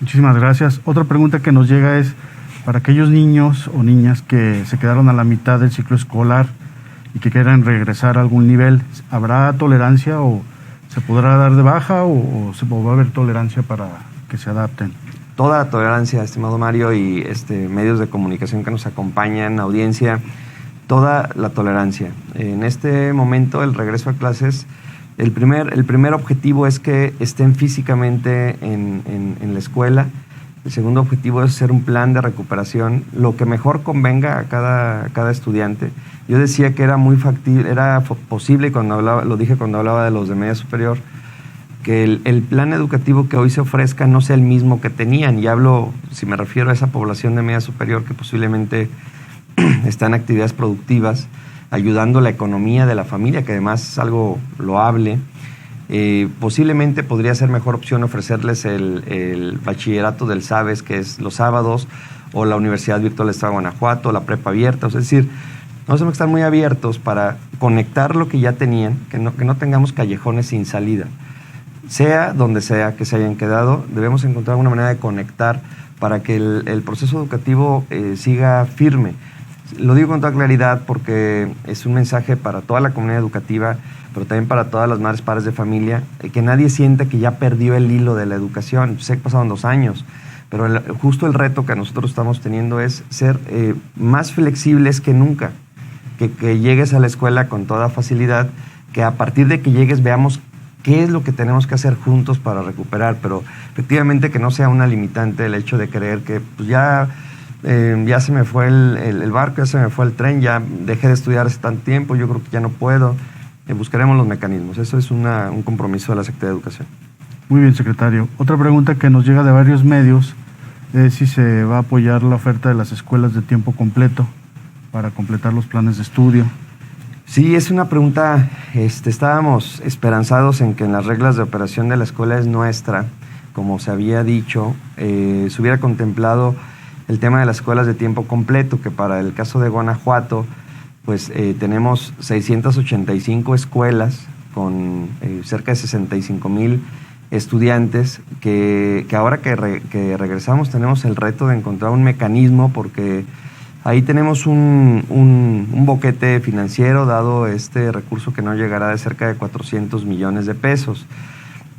Muchísimas gracias. Otra pregunta que nos llega es, para aquellos niños o niñas que se quedaron a la mitad del ciclo escolar y que quieran regresar a algún nivel, ¿habrá tolerancia o se podrá dar de baja o va a haber tolerancia para que se adapten? Toda la tolerancia, estimado Mario, y medios de comunicación que nos acompañan, audiencia, toda la tolerancia. En este momento, el regreso a clases, el primer objetivo es que estén físicamente en la escuela. El segundo objetivo es hacer un plan de recuperación, lo que mejor convenga a cada estudiante. Yo decía que era muy factible, era posible, lo dije cuando hablaba de los de media superior, que el plan educativo que hoy se ofrezca no sea el mismo que tenían. Y hablo, si me refiero a esa población de media superior que posiblemente está en actividades productivas, ayudando a la economía de la familia, que además es algo loable. Posiblemente podría ser mejor opción ofrecerles el bachillerato del SABES, que es los sábados, o la Universidad Virtual del Estado de Guanajuato, la prepa abierta. Es decir, vamos a estar muy abiertos para conectar lo que ya tenían, que no tengamos callejones sin salida. sea donde sea que se hayan quedado, debemos encontrar una manera de conectar para que el proceso educativo siga firme. Lo digo con toda claridad porque es un mensaje para toda la comunidad educativa, pero también para todas las madres, padres de familia, que nadie sienta que ya perdió el hilo de la educación. Sé que pasaron 2 años, pero justo el reto que nosotros estamos teniendo es ser más flexibles que nunca, que llegues a la escuela con toda facilidad, que a partir de que llegues veamos qué es lo que tenemos que hacer juntos para recuperar, pero efectivamente que no sea una limitante el hecho de creer que pues ya se me fue el barco, ya se me fue el tren, ya dejé de estudiar hace tanto tiempo, yo creo que ya no puedo. Buscaremos los mecanismos. Eso es un compromiso de la Secretaría de Educación. Muy bien, secretario. Otra pregunta que nos llega de varios medios es si se va a apoyar la oferta de las escuelas de tiempo completo para completar los planes de estudio. Sí, es una pregunta, estábamos esperanzados en que en las reglas de operación de la escuela es nuestra, como se había dicho, se hubiera contemplado el tema de las escuelas de tiempo completo, que para el caso de Guanajuato, pues tenemos 685 escuelas con cerca de 65,000 estudiantes, que ahora que regresamos tenemos el reto de encontrar un mecanismo, porque ahí tenemos un boquete financiero, dado este recurso que no llegará de cerca de 400 millones de pesos.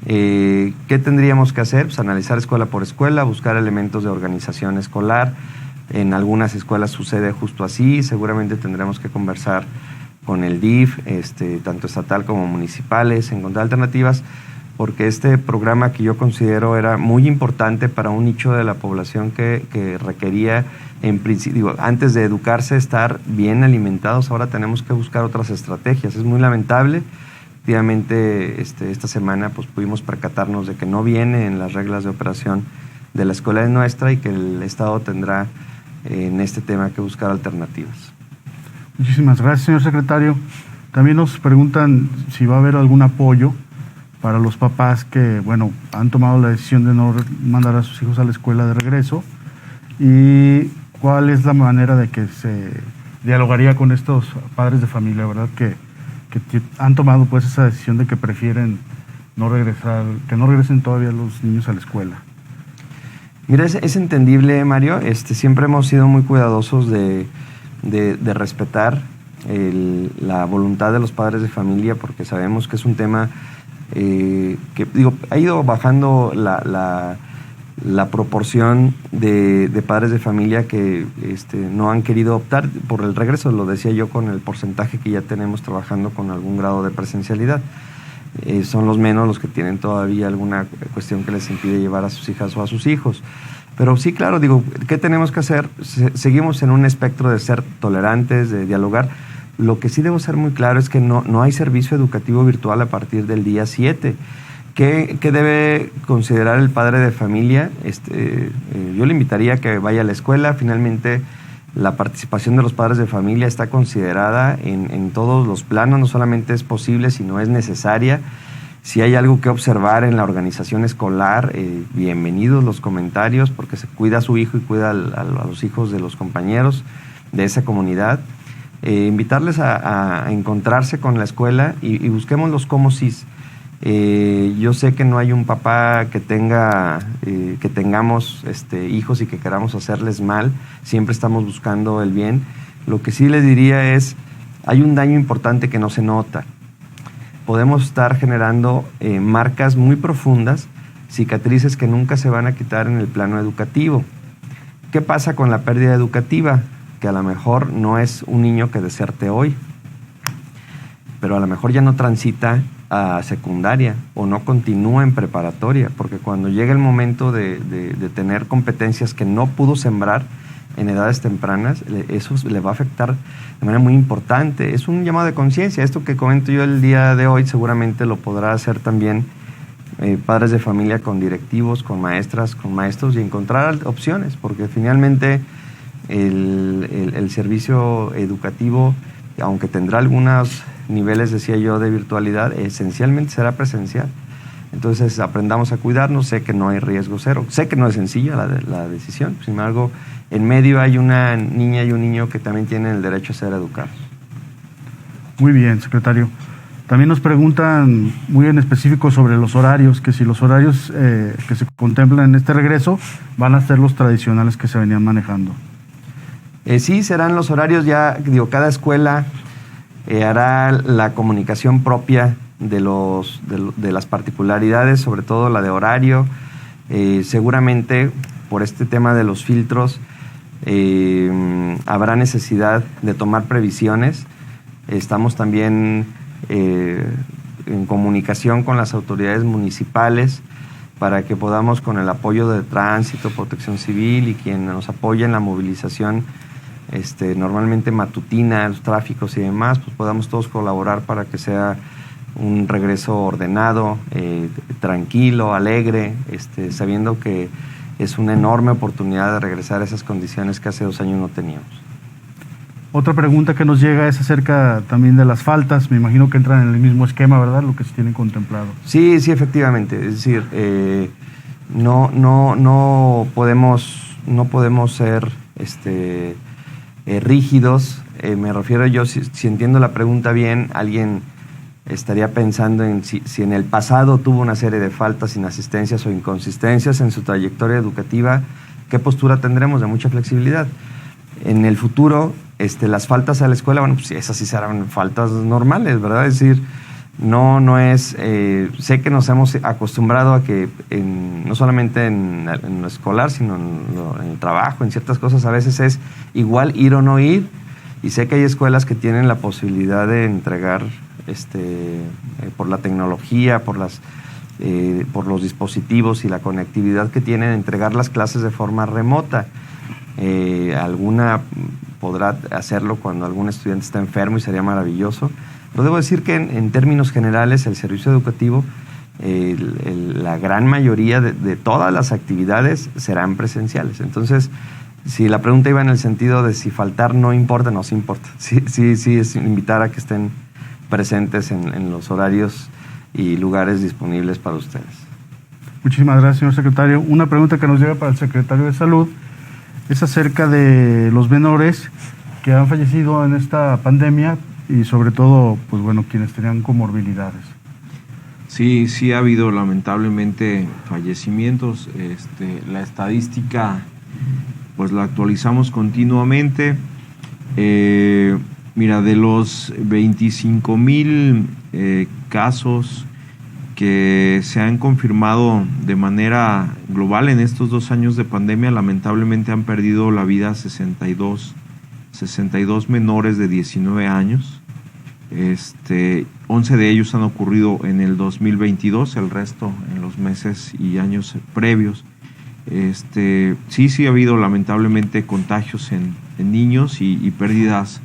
¿Qué tendríamos que hacer? Pues analizar escuela por escuela, buscar elementos de organización escolar. En algunas escuelas sucede justo así, seguramente tendremos que conversar con el DIF, tanto estatal como municipales, encontrar alternativas, porque este programa que yo considero era muy importante para un nicho de la población que requería, en principio, antes de educarse, estar bien alimentados. Ahora tenemos que buscar otras estrategias. Es muy lamentable. Efectivamente, esta semana pues pudimos percatarnos de que no viene en las reglas de operación de la escuela de nuestra y que el Estado tendrá en este tema que buscar alternativas. Muchísimas gracias, señor secretario. También nos preguntan si va a haber algún apoyo para los papás que, bueno, han tomado la decisión de no mandar a sus hijos a la escuela de regreso, y cuál es la manera de que se dialogaría con estos padres de familia, ¿verdad? Que han tomado pues esa decisión de que prefieren no regresar, que no regresen todavía los niños a la escuela. Mira, es entendible, Mario. Siempre hemos sido muy cuidadosos de respetar la voluntad de los padres de familia, porque sabemos que es un tema que, ha ido bajando la proporción de padres de familia que no han querido optar por el regreso. Lo decía yo con el porcentaje que ya tenemos trabajando con algún grado de presencialidad. Son los menos los que tienen todavía alguna cuestión que les impide llevar a sus hijas o a sus hijos. Pero sí, claro, ¿qué tenemos que hacer? Seguimos en un espectro de ser tolerantes, de dialogar. Lo que sí debo ser muy claro es que no hay servicio educativo virtual a partir del día 7. ¿Qué debe considerar el padre de familia? Yo le invitaría a que vaya a la escuela. Finalmente, la participación de los padres de familia está considerada en todos los planos. No solamente es posible, sino es necesaria. Si hay algo que observar en la organización escolar, bienvenidos los comentarios, porque se cuida a su hijo y cuida a los hijos de los compañeros de esa comunidad. Invitarles a encontrarse con la escuela y busquemos los cómo sís. Yo sé que no hay un papá que tengamos hijos y que queramos hacerles mal. Siempre estamos buscando el bien. Lo que sí les diría es, hay un daño importante que no se nota. Podemos estar generando marcas muy profundas, cicatrices que nunca se van a quitar en el plano educativo. ¿Qué pasa con la pérdida educativa? Que a lo mejor no es un niño que deserte hoy, pero a lo mejor ya no transita a secundaria o no continúa en preparatoria, porque cuando llega el momento de tener competencias que no pudo sembrar en edades tempranas, eso le va a afectar de manera muy importante. Es un llamado de conciencia. Esto que comento yo el día de hoy seguramente lo podrá hacer también padres de familia con directivos, con maestras, con maestros, y encontrar opciones, porque finalmente el servicio educativo, aunque tendrá algunos niveles, decía yo, de virtualidad, esencialmente será presencial. Entonces aprendamos a cuidarnos. Sé que no hay riesgo cero, sé que no es sencilla la decisión. Sin embargo, en medio hay una niña y un niño que también tienen el derecho a ser educados. Muy bien, secretario. También nos preguntan muy en específico sobre los horarios, que si los horarios que se contemplan en este regreso van a ser los tradicionales que se venían manejando. Sí, serán los horarios ya, digo, cada escuela hará la comunicación propia de las particularidades, sobre todo la de horario. Seguramente por este tema de los filtros habrá necesidad de tomar previsiones. Estamos también en comunicación con las autoridades municipales para que podamos, con el apoyo de Tránsito, Protección Civil y quien nos apoya en la movilización normalmente matutina, los tráficos y demás, pues podamos todos colaborar para que sea un regreso ordenado, tranquilo, alegre, sabiendo que es una enorme oportunidad de regresar a esas condiciones que hace 2 años no teníamos. Otra pregunta que nos llega es acerca también de las faltas. Me imagino que entran en el mismo esquema, ¿verdad? Lo que se tiene contemplado. Sí, efectivamente. Es decir, no podemos ser rígidos. Me refiero yo, si entiendo la pregunta bien, alguien estaría pensando en si en el pasado tuvo una serie de faltas, inasistencias o inconsistencias en su trayectoria educativa, ¿qué postura tendremos? De mucha flexibilidad. En el futuro, las faltas a la escuela, bueno, pues esas sí serán faltas normales, ¿verdad? Es decir, no es... sé que nos hemos acostumbrado a que no solamente en lo escolar, sino en el trabajo, en ciertas cosas, a veces es igual ir o no ir, y sé que hay escuelas que tienen la posibilidad de entregar por la tecnología, por los dispositivos y la conectividad que tienen, entregar las clases de forma remota. Alguna podrá hacerlo cuando algún estudiante está enfermo y sería maravilloso. Pero debo decir que en términos generales el servicio educativo, la gran mayoría de todas las actividades serán presenciales. Entonces, si la pregunta iba en el sentido de si faltar no importa, no, sí importa. Sí es invitar a que estén presentes en los horarios y lugares disponibles para ustedes. Muchísimas gracias, señor secretario. Una pregunta que nos llega para el secretario de Salud es acerca de los menores que han fallecido en esta pandemia y sobre todo, pues bueno, quienes tenían comorbilidades. Sí ha habido lamentablemente fallecimientos. La estadística pues la actualizamos continuamente. Mira, de los 25,000 casos que se han confirmado de manera global en estos 2 años de pandemia, lamentablemente han perdido la vida 62 menores de 19 años. 11 de ellos han ocurrido en el 2022, el resto en los meses y años previos. Sí ha habido lamentablemente contagios en niños y pérdidas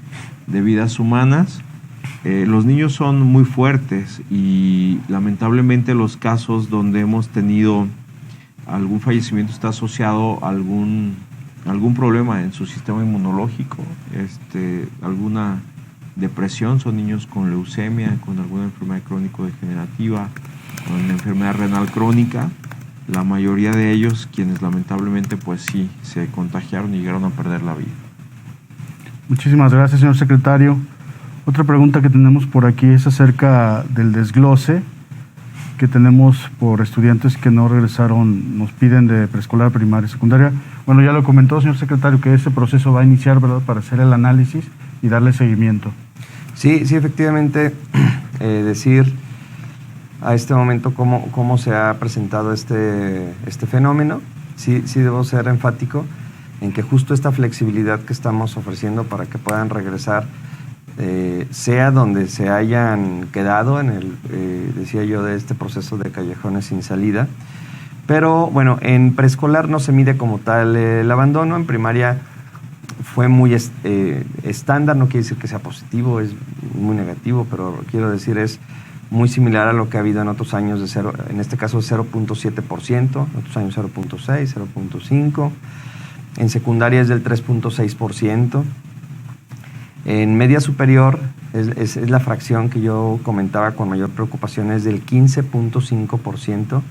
de vidas humanas. Los niños son muy fuertes y lamentablemente los casos donde hemos tenido algún fallecimiento está asociado a algún problema en su sistema inmunológico, alguna depresión. Son niños con leucemia, con alguna enfermedad crónico-degenerativa, con enfermedad renal crónica. La mayoría de ellos quienes lamentablemente pues sí se contagiaron y llegaron a perder la vida. Muchísimas gracias, señor secretario. Otra pregunta que tenemos por aquí es acerca del desglose que tenemos por estudiantes que no regresaron, nos piden de preescolar, primaria y secundaria. Bueno, ya lo comentó, señor secretario, que ese proceso va a iniciar, ¿verdad?, para hacer el análisis y darle seguimiento. Sí, efectivamente, decir a este momento cómo se ha presentado este fenómeno. Sí debo ser enfático en que justo esta flexibilidad que estamos ofreciendo para que puedan regresar, sea donde se hayan quedado en decía yo, de este proceso de callejones sin salida. Pero bueno, en preescolar no se mide como tal el abandono. En primaria fue muy estándar, no quiere decir que sea positivo, es muy negativo, pero quiero decir es muy similar a lo que ha habido en otros años, en este caso 0.7%, en otros años 0.6, 0.5%. En secundaria es del 3.6%. En media superior es la fracción que yo comentaba con mayor preocupación, es del 15.5%,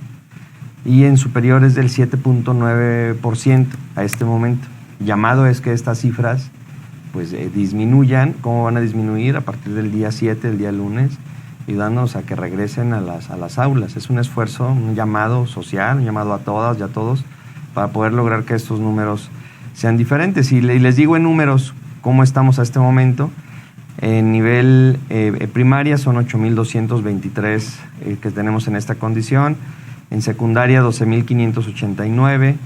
y en superior es del 7.9% a este momento. Llamado es que estas cifras pues disminuyan. ¿Cómo van a disminuir? A partir del día 7, el día lunes, ayudándonos a que regresen a las aulas. Es un esfuerzo, un llamado social, un llamado a todas y a todos para poder lograr que estos números sean diferentes. Y les digo en números cómo estamos a este momento. En nivel primaria son 8,223 que tenemos en esta condición. En secundaria 12,589.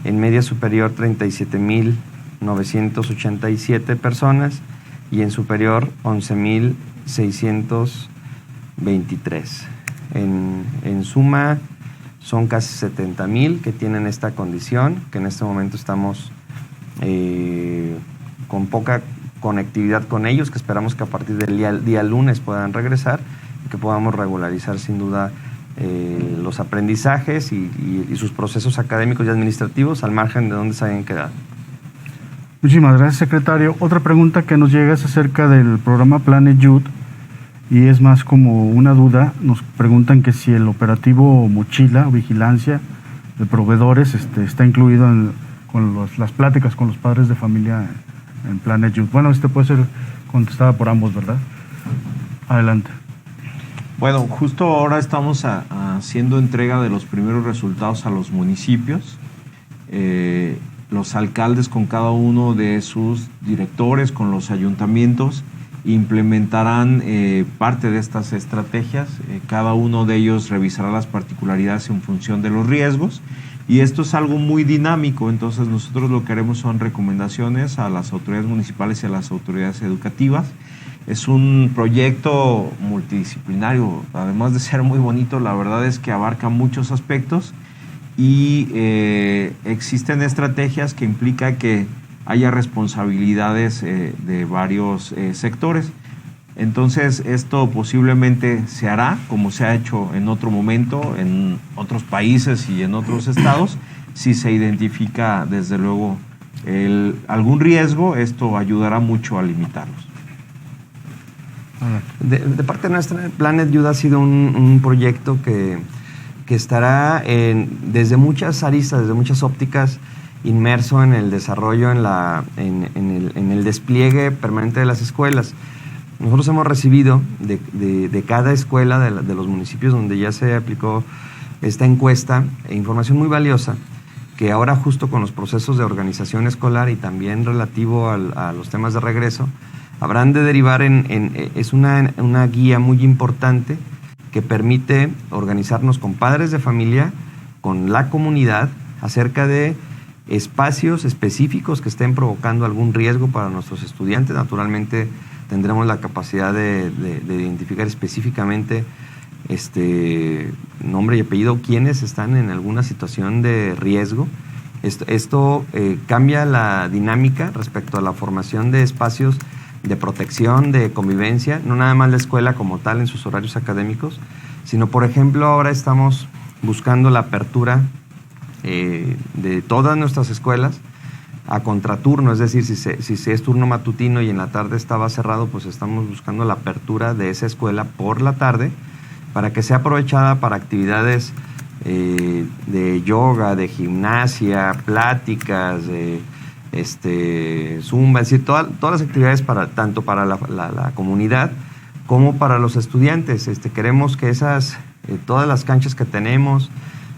En media superior 37,987 personas. Y en superior 11,623. En suma son casi 70,000 que tienen esta condición, que en este momento estamos con poca conectividad con ellos, que esperamos que a partir del día lunes puedan regresar y que podamos regularizar sin duda los aprendizajes y sus procesos académicos y administrativos al margen de donde se hayan quedado. Muchísimas gracias, secretario. Otra pregunta que nos llega es acerca del programa Planet Youth y es más como una duda. Nos preguntan que si el operativo Mochila, vigilancia de proveedores, está incluido con las pláticas con los padres de familia en Planet Youth. Bueno, puede ser contestada por ambos, ¿verdad? Adelante. Bueno, justo ahora estamos haciendo entrega de los primeros resultados a los municipios. Los alcaldes con cada uno de sus directores, con los ayuntamientos, implementarán parte de estas estrategias. Cada uno de ellos revisará las particularidades en función de los riesgos. Y esto es algo muy dinámico, entonces nosotros lo que haremos son recomendaciones a las autoridades municipales y a las autoridades educativas. Es un proyecto multidisciplinario, además de ser muy bonito, la verdad es que abarca muchos aspectos y existen estrategias que implican que haya responsabilidades de varios sectores. Entonces esto posiblemente se hará como se ha hecho en otro momento, en otros países y en otros estados. Si se identifica desde luego algún riesgo, esto ayudará mucho a limitarlos. De parte nuestra, Planet Youth ha sido un proyecto que estará desde muchas aristas, desde muchas ópticas, inmerso en el desarrollo, en el despliegue permanente de las escuelas. Nosotros hemos recibido de cada escuela de los municipios donde ya se aplicó esta encuesta información muy valiosa que ahora justo con los procesos de organización escolar y también relativo a los temas de regreso habrán de derivar es una guía muy importante que permite organizarnos con padres de familia, con la comunidad acerca de espacios específicos que estén provocando algún riesgo para nuestros estudiantes. Naturalmente tendremos la capacidad de identificar específicamente nombre y apellido quienes están en alguna situación de riesgo. Esto cambia la dinámica respecto a la formación de espacios de protección, de convivencia, no nada más la escuela como tal en sus horarios académicos, sino por ejemplo ahora estamos buscando la apertura de todas nuestras escuelas a contraturno, es decir, si es turno matutino y en la tarde estaba cerrado, pues estamos buscando la apertura de esa escuela por la tarde para que sea aprovechada para actividades de yoga, de gimnasia, pláticas, zumba, es decir, todas las actividades tanto para la comunidad como para los estudiantes. Queremos que todas las canchas que tenemos,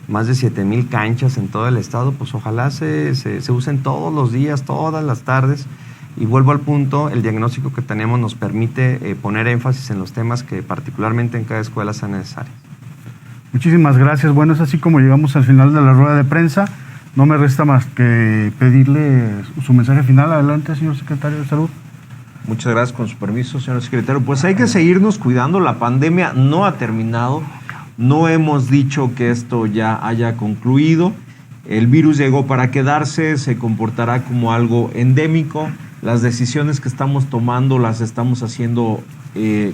más de 7,000 canchas en todo el estado, pues ojalá se usen todos los días, todas las tardes. Y vuelvo al punto, el diagnóstico que tenemos nos permite poner énfasis en los temas que particularmente en cada escuela sean necesarios. Muchísimas gracias. Bueno, es así como llegamos al final de la rueda de prensa. No me resta más que pedirle su mensaje final. Adelante, señor secretario de Salud. Muchas gracias, con su permiso, señor secretario. Pues hay que seguirnos cuidando, la pandemia no ha terminado. No hemos dicho que esto ya haya concluido. El virus llegó para quedarse, se comportará como algo endémico. Las decisiones que estamos tomando las estamos haciendo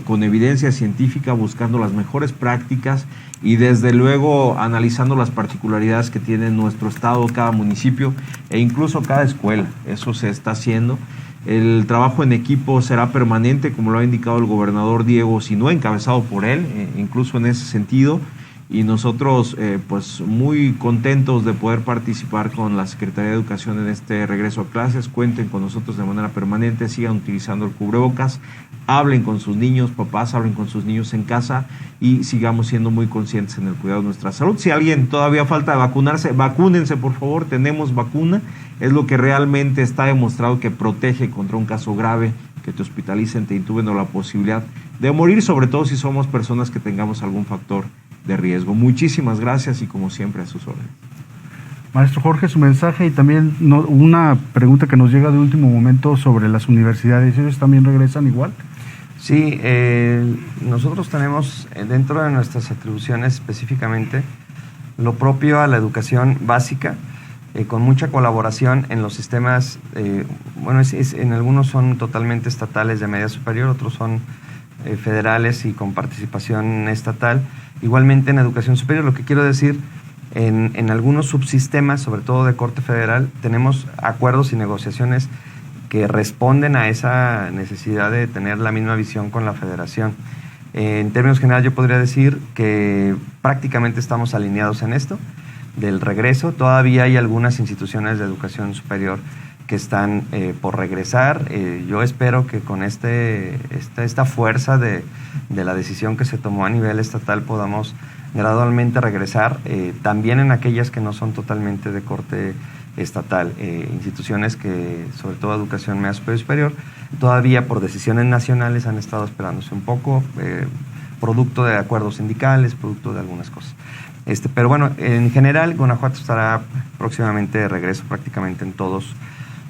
con evidencia científica, buscando las mejores prácticas y desde luego analizando las particularidades que tiene nuestro estado, cada municipio e incluso cada escuela. Eso se está haciendo. El trabajo en equipo será permanente, como lo ha indicado el gobernador Diego Sinúa, encabezado por él, incluso en ese sentido. Y nosotros, pues muy contentos de poder participar con la Secretaría de Educación en este regreso a clases. Cuenten con nosotros de manera permanente, sigan utilizando el cubrebocas, hablen con sus niños, papás hablen con sus niños en casa y sigamos siendo muy conscientes en el cuidado de nuestra salud. Si alguien todavía falta vacunarse, vacúnense por favor, tenemos vacuna, es lo que realmente está demostrado que protege contra un caso grave, que te hospitalicen, te intuben o la posibilidad de morir, sobre todo si somos personas que tengamos algún factor de riesgo. Muchísimas gracias y como siempre a sus órdenes. Maestro Jorge, su mensaje y también una pregunta que nos llega de último momento sobre las universidades. ¿Ellos también regresan igual? Sí, nosotros tenemos dentro de nuestras atribuciones específicamente lo propio a la educación básica, con mucha colaboración en los sistemas, en algunos son totalmente estatales de media superior, otros son federales y con participación estatal. Igualmente en educación superior, lo que quiero decir, en algunos subsistemas, sobre todo de corte federal, tenemos acuerdos y negociaciones que responden a esa necesidad de tener la misma visión con la federación. En términos generales, yo podría decir que prácticamente estamos alineados en esto del regreso. Todavía hay algunas instituciones de educación superior que están por regresar. Yo espero que con esta fuerza de la decisión que se tomó a nivel estatal podamos gradualmente regresar, también en aquellas que no son totalmente de corte estatal, instituciones que, sobre todo educación media superior y superior, todavía por decisiones nacionales han estado esperándose un poco, producto de acuerdos sindicales, producto de algunas cosas. Pero bueno, en general, Guanajuato estará próximamente de regreso prácticamente en todos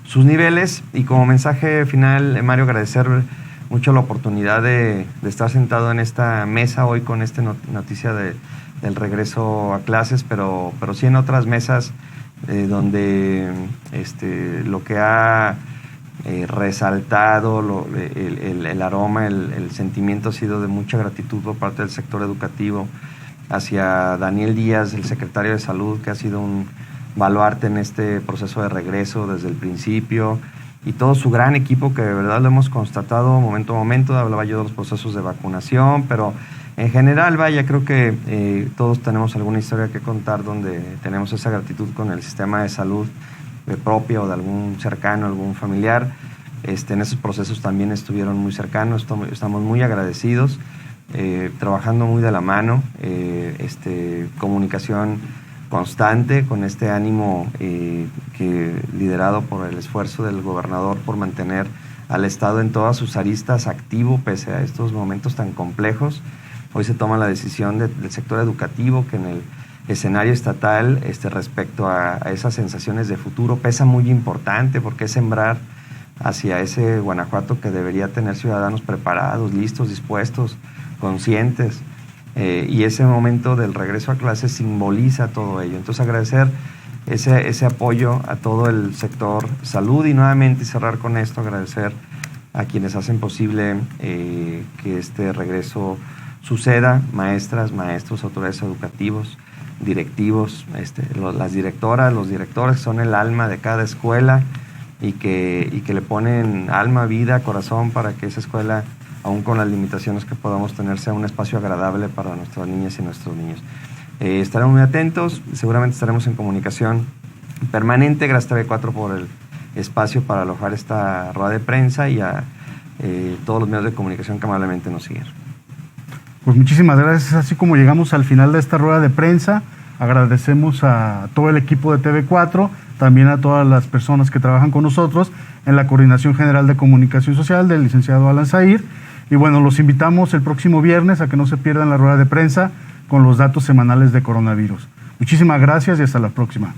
sus niveles. Y como mensaje final, Mario, agradecer mucho la oportunidad de estar sentado en esta mesa hoy con esta noticia del regreso a clases, pero sí en otras mesas donde lo que ha resaltado el aroma, el sentimiento ha sido de mucha gratitud por parte del sector educativo hacia Daniel Díaz, el secretario de Salud, que ha sido un baluarte en este proceso de regreso desde el principio, y todo su gran equipo que de verdad lo hemos constatado momento a momento. Hablaba yo de los procesos de vacunación, pero en general, vaya, creo que todos tenemos alguna historia que contar donde tenemos esa gratitud con el sistema de salud propio o de algún cercano, algún familiar. En esos procesos también estuvieron muy cercanos, estamos muy agradecidos, trabajando muy de la mano, comunicación constante con este ánimo liderado por el esfuerzo del gobernador por mantener al Estado en todas sus aristas activo pese a estos momentos tan complejos. Hoy se toma la decisión del sector educativo que en el escenario estatal respecto a esas sensaciones de futuro pesa muy importante, porque es sembrar hacia ese Guanajuato que debería tener ciudadanos preparados, listos, dispuestos, conscientes. Y ese momento del regreso a clases simboliza todo ello. Entonces agradecer ese apoyo a todo el sector salud y nuevamente cerrar con esto, agradecer a quienes hacen posible que este regreso suceda, maestras, maestros, autoridades educativos, directivos, las directoras, los directores son el alma de cada escuela y que le ponen alma, vida, corazón para que esa escuela, aún con las limitaciones que podamos tener, sea un espacio agradable para nuestras niñas y nuestros niños. Estaremos muy atentos, seguramente estaremos en comunicación permanente. Gracias TV4 por el espacio para alojar esta rueda de prensa y a todos los medios de comunicación que amablemente nos siguen. Pues muchísimas gracias. Así como llegamos al final de esta rueda de prensa, agradecemos a todo el equipo de TV4, también a todas las personas que trabajan con nosotros en la Coordinación General de Comunicación Social del licenciado Alan Zahir. Y bueno, los invitamos el próximo viernes a que no se pierdan la rueda de prensa con los datos semanales de coronavirus. Muchísimas gracias y hasta la próxima.